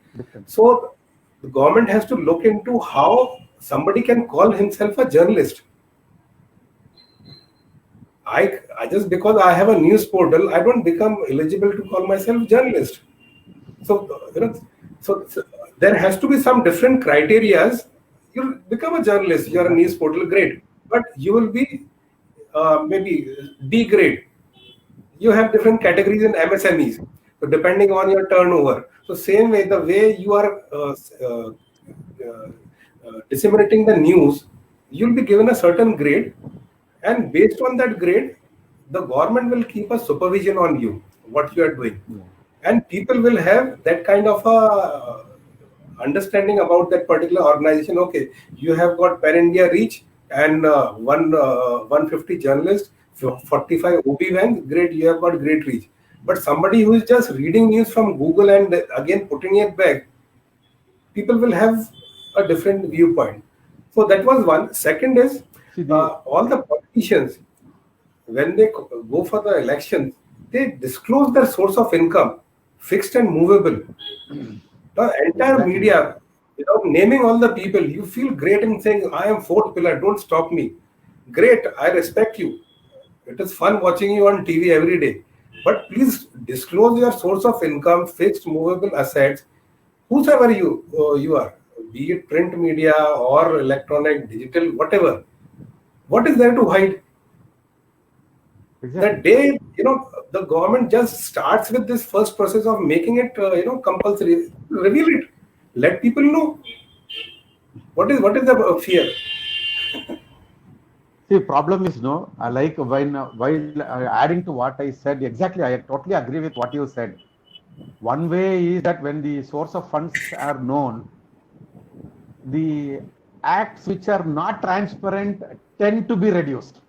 So the government has to look into how somebody can call himself a journalist. I just because I have a news portal, I don't become eligible to call myself journalist. So so there has to be some different criterias. You'll become a journalist. You're a news portal, great, but you will be maybe D grade. You have different categories in MSMEs, so depending on your turnover. So same way, the way you are disseminating the news, you'll be given a certain grade. And based on that grade, the government will keep a supervision on you, what you are doing. And people will have that kind of a understanding about that particular organization. Okay, you have got Pan India reach and 150 journalists, 45 OB vans, great, you have got great reach. But somebody who is just reading news from Google and again putting it back, people will have a different viewpoint. So that was one. Second is, all the politicians, when they go for the elections, they disclose their source of income, fixed and movable. The entire media, without naming all the people, you feel great in saying, I am fourth pillar, don't stop me. Great, I respect you. It is fun watching you on TV every day. But please disclose your source of income, fixed, movable assets, whosoever you are. be it print media or electronic, digital, whatever. What is there to hide? Exactly. That day, the government just starts with this first process of making it, compulsory. Reveal it. Let people know. What is the fear? See, problem is like when while adding to what I said, exactly, I totally agree with what you said. One way is that when the source of funds are known, the acts which are not transparent tend to be reduced.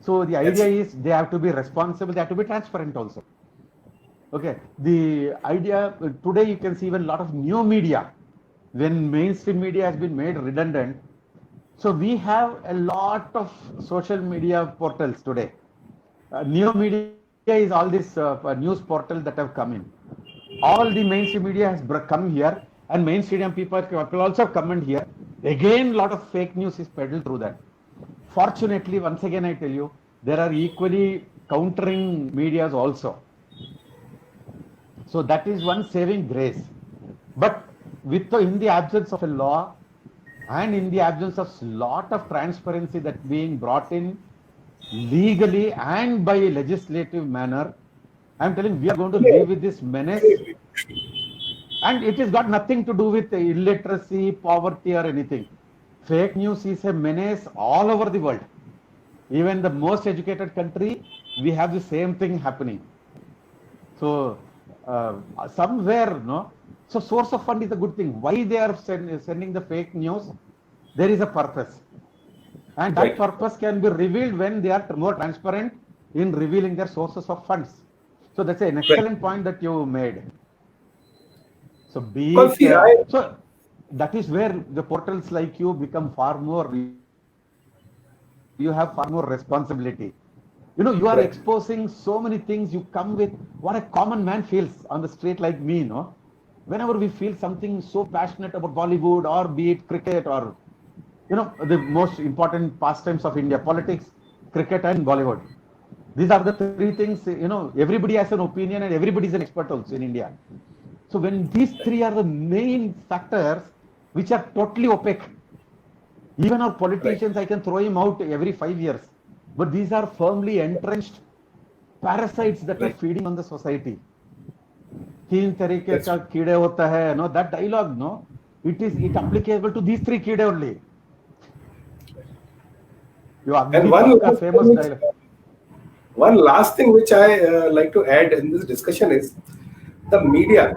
So the idea Yes. is they have to be responsible, they have to be transparent also. Okay, the idea today you can see even a lot of new media when mainstream media has been made redundant. So we have a lot of social media portals today. New media is all these news portals that have come in. All the mainstream media has come here, and mainstream people also come in here. Again, a lot of fake news is peddled through that. Fortunately, once again, I tell you, there are equally countering medias also. So that is one saving grace. But in the absence of a law and in the absence of lot of transparency that being brought in legally and by a legislative manner, I'm telling we are going to live with this menace, and it has got nothing to do with illiteracy, poverty, or anything. Fake news is a menace all over the world. Even the most educated country, we have the same thing happening. So somewhere, no. So source of fund is a good thing. Why they are sending the fake news? There is a purpose, and that Right. purpose can be revealed when they are more transparent in revealing their sources of funds. So that's an Right. excellent point that you made. So be Because it see, I so that is where the portals like you become far more. You have far more responsibility. You are right. exposing so many things. You come with what a common man feels on the street, like me. Whenever we feel something so passionate about Bollywood or be it cricket or the most important pastimes of India: politics, cricket, and Bollywood. These are the three things. Everybody has an opinion and everybody is an expert also in India. So when these three are the main factors which are totally opaque, even our Right. politicians, I can throw him out every 5 years. But these are firmly entrenched parasites that are Right. feeding on the society. तीन तरीके That's का कीड़े होता है, that dialogue, it applicable to these three कीड़े only. You and Agnipak ka famous dialogue. one last thing which I like to add in this discussion is the media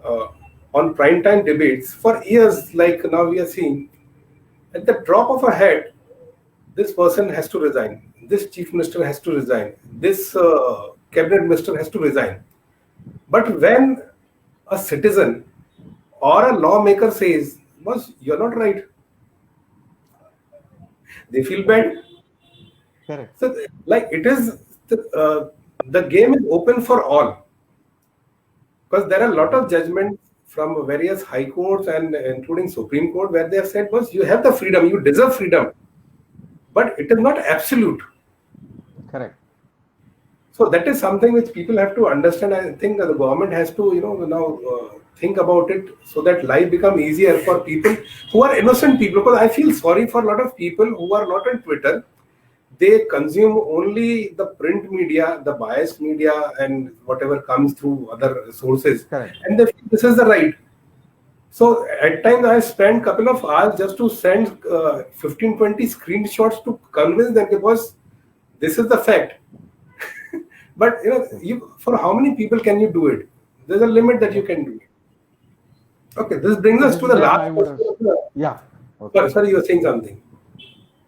uh, on prime time debates for years. Like now we are seeing at the drop of a hat, this person has to resign. This chief minister has to resign. This cabinet minister has to resign. But when a citizen or a lawmaker says, "Boss, you're not right," they feel bad. Correct. So, like it is, the game is open for all because there are a lot of Exactly. judgments from various high courts and including Supreme Court where they have said, "Boss, you have the freedom, you deserve freedom, but it is not absolute." Correct. So that is something which people have to understand. I think that the government has to, now think about it so that life become easier for people who are innocent people. Because I feel sorry for a lot of people who are not on Twitter. They consume only the print media, the biased media, and whatever comes through other sources, Correct. and they feel this is the right. So at times I spend couple of hours just to send 15-20 screenshots to convince them because this is the fact. But for how many people can you do it? There's a limit that you Exactly. can do. Okay, this brings So us this to is the where last I would, question. yeah. Okay. Sorry, you were saying something.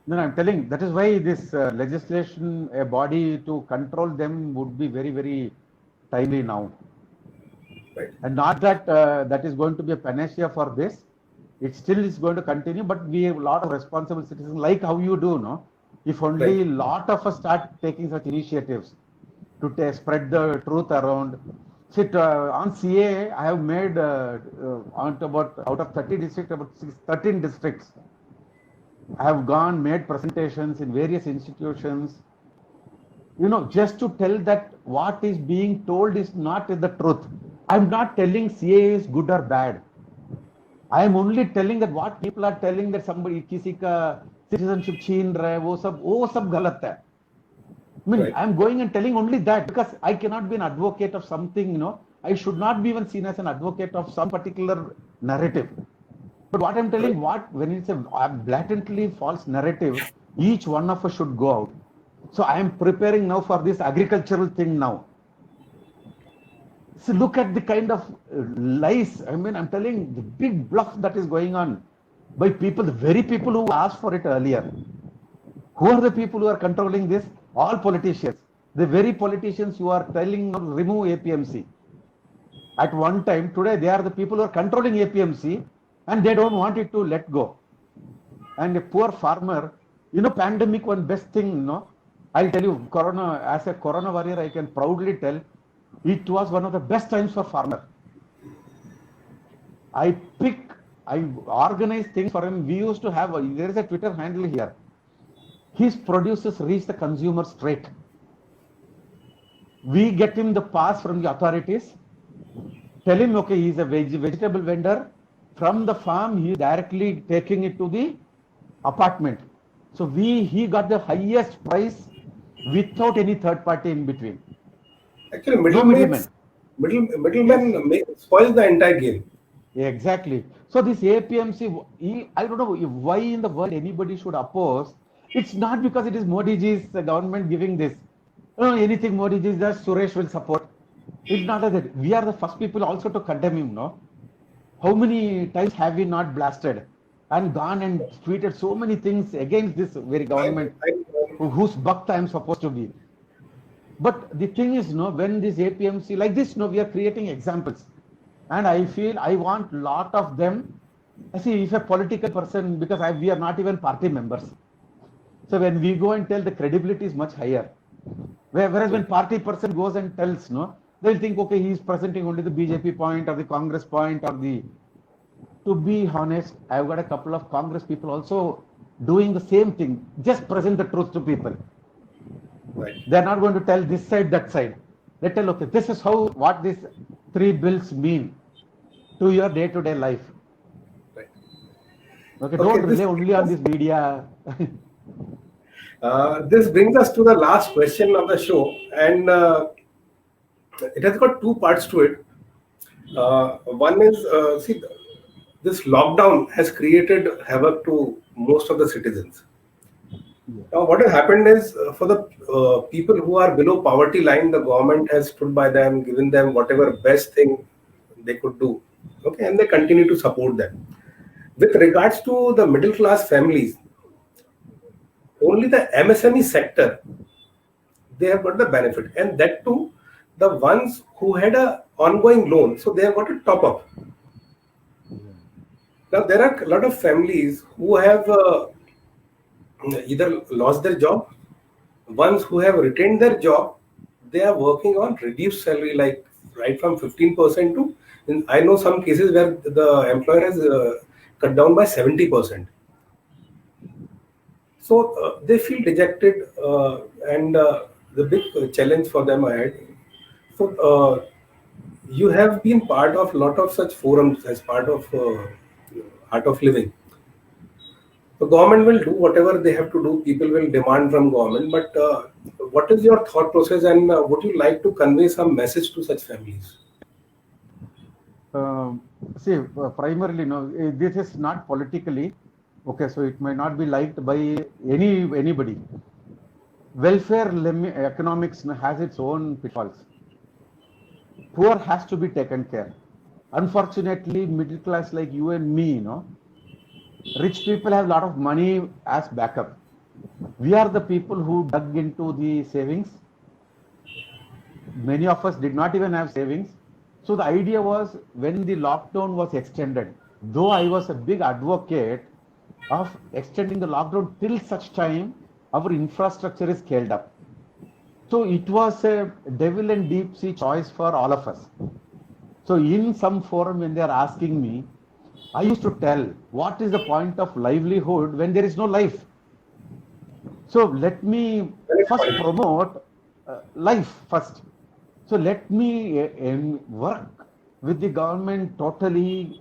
No, I'm telling that is why this legislation, a body to control them would be very, very timely now. Right. And not that that is going to be a panacea for this. It still is going to continue, but we have a lot of responsible citizens, like how you do, If only Right. a lot of us start taking such initiatives to spread the truth around. See, on CA, I have made out of 30 districts, about 13 districts. I have gone, made presentations in various institutions, just to tell that what is being told is not the truth. I'm not telling CA is good or bad. I am only telling that what people are telling that somebody किसी का citizenship छीन रहा है, वो सब गलत है. I mean, Right. I am going and telling only that because I cannot be an advocate of something, I should not be even seen as an advocate of some particular narrative. But what I'm telling, when it's a blatantly false narrative, each one of us should go out. So I am preparing now for this agricultural thing now. So look at the kind of lies. I mean, I'm telling the big bluff that is going on by people, the very people who asked for it earlier. Who are the people who are controlling this? All politicians. The very politicians who are telling remove APMC. At one time, today they are the people who are controlling APMC and they don't want it to let go. And a poor farmer, pandemic, one best thing, I'll tell you, Corona, as a Corona warrior, I can proudly tell, it was one of the best times for farmer. I organize things for him. We used to have, there is a Twitter handle here. His producers reach the consumer straight. We get him the pass from the authorities. Tell him, okay, he's a vegetable vendor. From the farm, he is directly taking it to the apartment. So he got the highest price without any third party in between. Actually, middlemen spoils the entire game. Exactly. So this APMC, I don't know why in the world anybody should oppose. It's not because it is Modi ji's government giving this. Anything Modi ji does, Suresh will support. It's not like that. We are the first people also to condemn him, no? How many times have we not blasted and gone and tweeted so many things against this very government whose buck I am supposed to be? But the thing is, when this APMC, like this, we are creating examples. And I feel I want a lot of them. I see if a political person, because we are not even party members. So when we go and tell, the credibility is much higher. Whereas when party person goes and tells, they'll think, okay, he's presenting only the BJP point or the Congress point or the... To be honest, I've got a couple of Congress people also doing the same thing. Just present the truth to people. Right. They're not going to tell this side, that side. They tell, okay, this is what these 3 bills mean to your day-to-day life. Right. Okay, don't rely only on this media. This brings us to the last question of the show, and it has got 2 parts to it. One is, this lockdown has created havoc to most of the citizens. Now, what has happened is, for the people who are below poverty line, the government has stood by them, given them whatever best thing they could do. Okay, and they continue to support them. With regards to the middle class families, only the MSME sector, they have got the benefit, and that too, the ones who had a ongoing loan, so they have got a top up. Now there are a lot of families who have either lost their job, ones who have retained their job, they are working on reduced salary, like right from 15% to, I know some cases where the employer has cut down by 70%. So they feel dejected, and the big challenge for them ahead. So you have been part of a lot of such forums as part of Art of Living. The government will do whatever they have to do. People will demand from government. But what is your thought process, and would you like to convey some message to such families? Primarily, this is not politically. Okay, so it may not be liked by anybody. Welfare economics has its own pitfalls. Poor has to be taken care. Unfortunately, middle class like you and me, rich people have a lot of money as backup. We are the people who dug into the savings. Many of us did not even have savings. So the idea was, when the lockdown was extended, though I was a big advocate of extending the lockdown till such time our infrastructure is scaled up. So it was a devil and deep sea choice for all of us. So in some forum, when they are asking me, I used to tell, what is the point of livelihood when there is no life? So let me first promote life first. So let me work with the government totally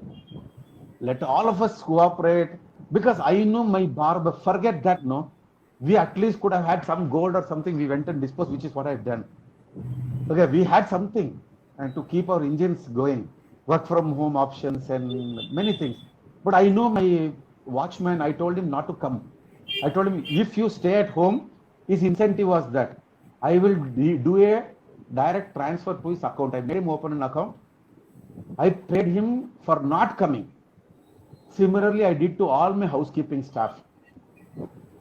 Let all of us cooperate, because I know my barber, forget that, no. We at least could have had some gold or something, we went and disposed, which is what I've done. Okay, we had something and to keep our engines going, work from home options and many things. But I know my watchman, I told him not to come. I told him, if you stay at home, his incentive was that I will do a direct transfer to his account. I made him open an account. I paid him for not coming. Similarly, I did to all my housekeeping staff.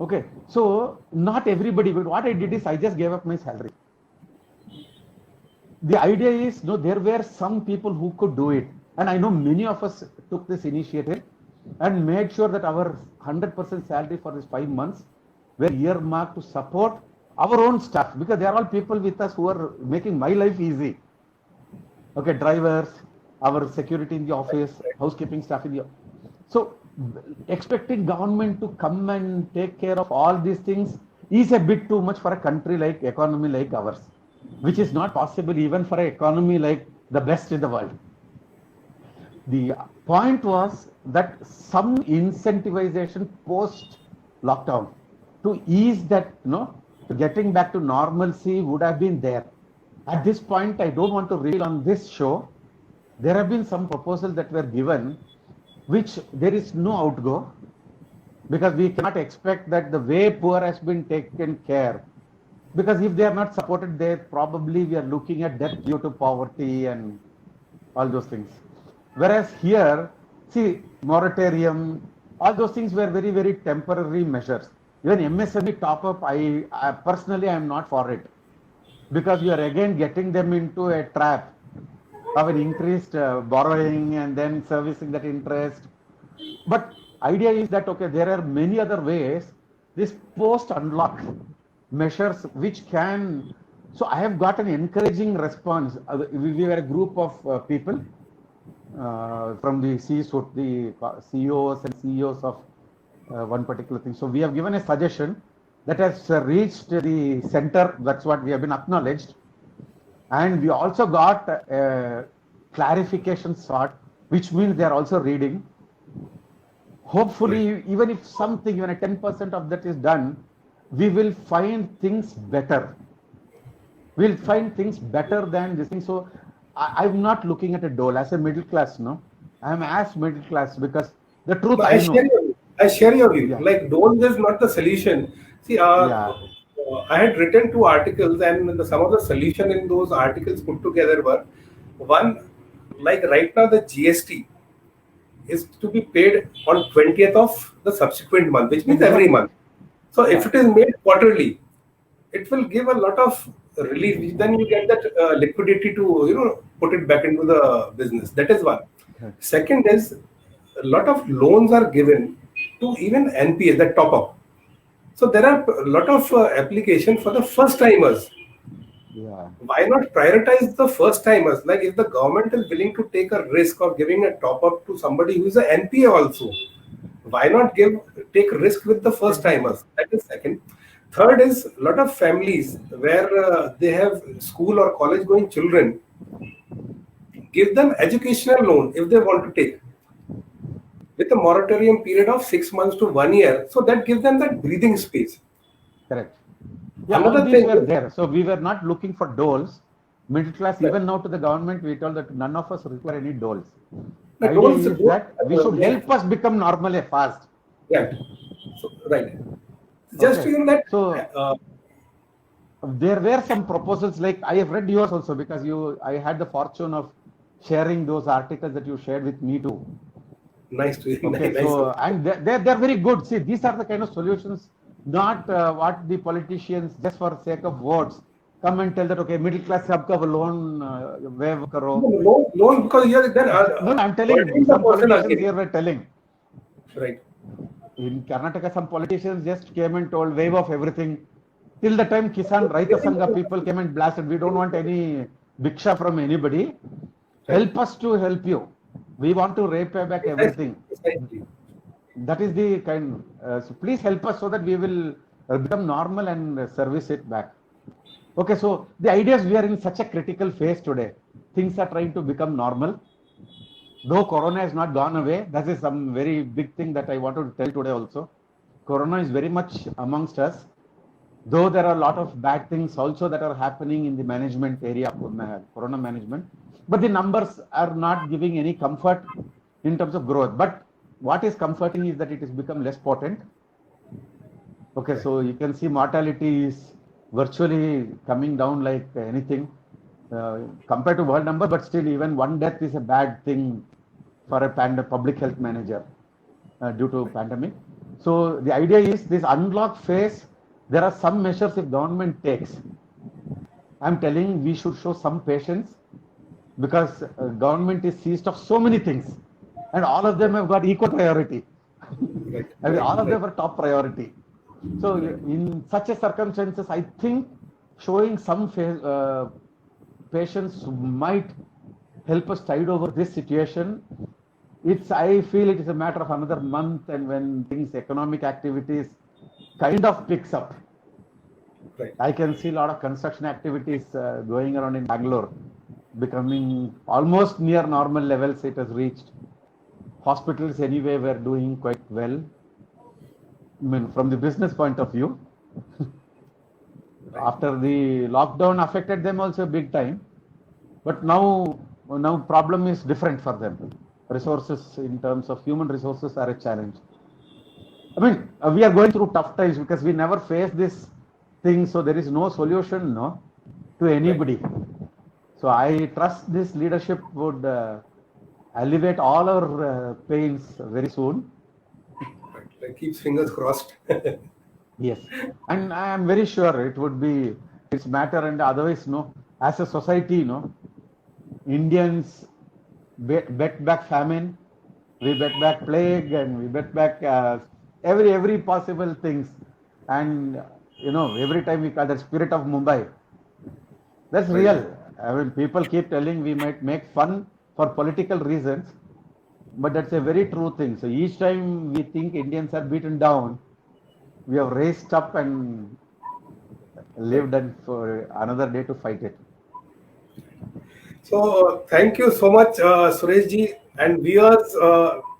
Okay, so not everybody, but what I did is I just gave up my salary. The idea is, no, there were some people who could do it. And I know many of us took this initiative and made sure that our 100% salary for these 5 months were earmarked to support our own staff, because they are all people with us who are making my life easy. Okay, drivers, our security in the office, housekeeping staff in the office. So expecting government to come and take care of all these things is a bit too much for a country like economy like ours, which is not possible even for an economy like the best in the world. The point was that some incentivization post lockdown to ease that, getting back to normalcy would have been there. At this point, I don't want to reveal on this show. There have been some proposals that were given, which there is no outgo, because we cannot expect that the way poor has been taken care, because if they are not supported there, probably we are looking at death due to poverty and all those things. Whereas here, see, moratorium, all those things were very, very temporary measures. Even MSME top-up, I personally am not for it, because you are again getting them into a trap of an increased borrowing and then servicing that interest. But idea is that, okay, there are many other ways, this post-unlock measures which can, so I have got an encouraging response. We were a group of people from the C-suite, the CEOs and CEOs of one particular thing. So we have given a suggestion that has reached the center. That's what we have been acknowledged. And we also got clarification sought, which means they are also reading. Hopefully, even if something, even a 10% of that is done, we will find things better. We'll find things better than this thing. So I'm not looking at a dole as a middle class, no. I'm as middle class, because the truth No, I know. I share your view. Yeah. Like, dole is not the solution. See, I had written 2 articles, and some of the solution in those articles put together were, one, like right now the GST is to be paid on 20th of the subsequent month, which means every month. So if it is made quarterly, it will give a lot of relief. Then you get that liquidity to put it back into the business. That is one. Second is, a lot of loans are given to even NPA, that top up. So there are a lot of application for the first timers. Yeah. Why not prioritize the first timers? Like, if the government is willing to take a risk of giving a top up to somebody who is an NPA also, why not take risk with the first timers? That is second. Third is, a lot of families where they have school or college going children, give them educational loan if they want to take, with a moratorium period of 6 months to 1 year. So that gives them that breathing space. Correct. Yeah, Another all these thing were there. So we were not looking for doles. Middle class, Right. even now to the government, we told that none of us require any doles. The Idea doles- is that we should help us become normal fast. Yeah. So, right. Just Okay. in that. So there were some proposals, like I have read yours also, because I had the fortune of sharing those articles that you shared with me too. Nice to hear. Okay, Nice. so and they're very good. See, these are the kind of solutions, not what the politicians, just for sake of votes, come and tell that, okay, middle class sabka loan waive karo. Loan, because here then. No, I'm telling you, some politicians here were telling. Right. In Karnataka, some politicians just came and told waive off everything. Till the time Kisan Raita Sangha people came and blasted, we don't want any bhiksha from anybody. Help us to help you. We want to repay back everything. Exactly. That is the kind. So please help us so that we will become normal and service it back. Okay, so the idea is we are in such a critical phase today. Things are trying to become normal. though Corona has not gone away, that is some very big thing that I wanted to tell today also. Corona is very much amongst us, though there are a lot of bad things also that are happening in the management area of Corona management, but the numbers are not giving any comfort in terms of growth. But what is comforting is that it has become less potent. Okay, so you can see mortality is virtually coming down like anything compared to world number, but still even one death is a bad thing for a public health manager due to pandemic. So the idea is this unlock phase, there are some measures if government takes. I'm telling we should show some patience because government is seized of so many things and all of them have got equal priority. Right. I mean, all of Right. them are top priority. So in such a circumstances, I think showing some patience might help us tide over this situation. I feel it is a matter of another month, and when things, economic activities kind of picks up, Right. I can see a lot of construction activities going around in Bangalore, becoming almost near normal levels. It has reached. Hospitals anyway were doing quite well. I mean, from the business point of view, after the lockdown affected them also big time, but now problem is different for them. Resources in terms of human resources are a challenge. I mean, we are going through tough times because we never faced this thing, so there is no solution, no, to anybody. So I trust this leadership would alleviate all our pains very soon. Right. Like, keeps fingers crossed. Yes, and I am very sure it would be its matter, and otherwise, no, as a society, no, Indians bet back famine, we bet back plague, and we bet back every possible things, and every time we call the spirit of Mumbai. That's real. I mean, people keep telling we might make fun for political reasons, but that's a very true thing. So each time we think Indians are beaten down, we have raised up and lived and for another day to fight it. So thank you so much, Suresh ji, and viewers.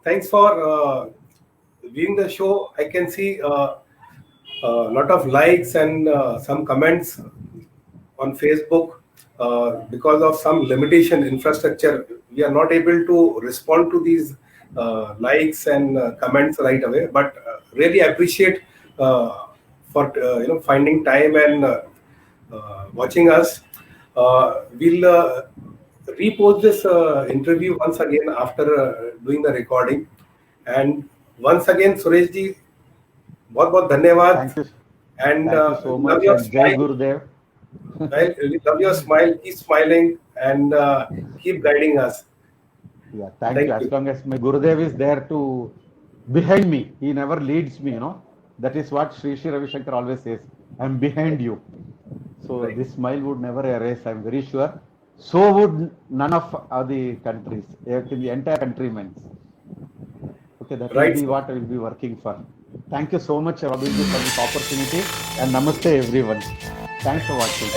Thanks for viewing the show. I can see a lot of likes and some comments on Facebook. Because of some limitation infrastructure, we are not able to respond to these likes and comments right away. But really appreciate for finding time and watching us. We'll repost this interview once again after doing the recording. And once again, Suresh ji, बहुत धन्यवाद. Thank you. And Thank you so much. love your And Jai smile. Gurudev. Right? We love your smile. Keep smiling and keep guiding us. Yeah, thank you. As long as my Gurudev is there to behind me, he never leads me, That is what Sri Ravi Shankar always says. I'm behind you. So this smile would never erase, I'm very sure. So would none of the countries, the entire countrymen. Okay, that will be what I will be working for. Thank you so much, Robin, for this opportunity, and namaste everyone. Thanks for watching.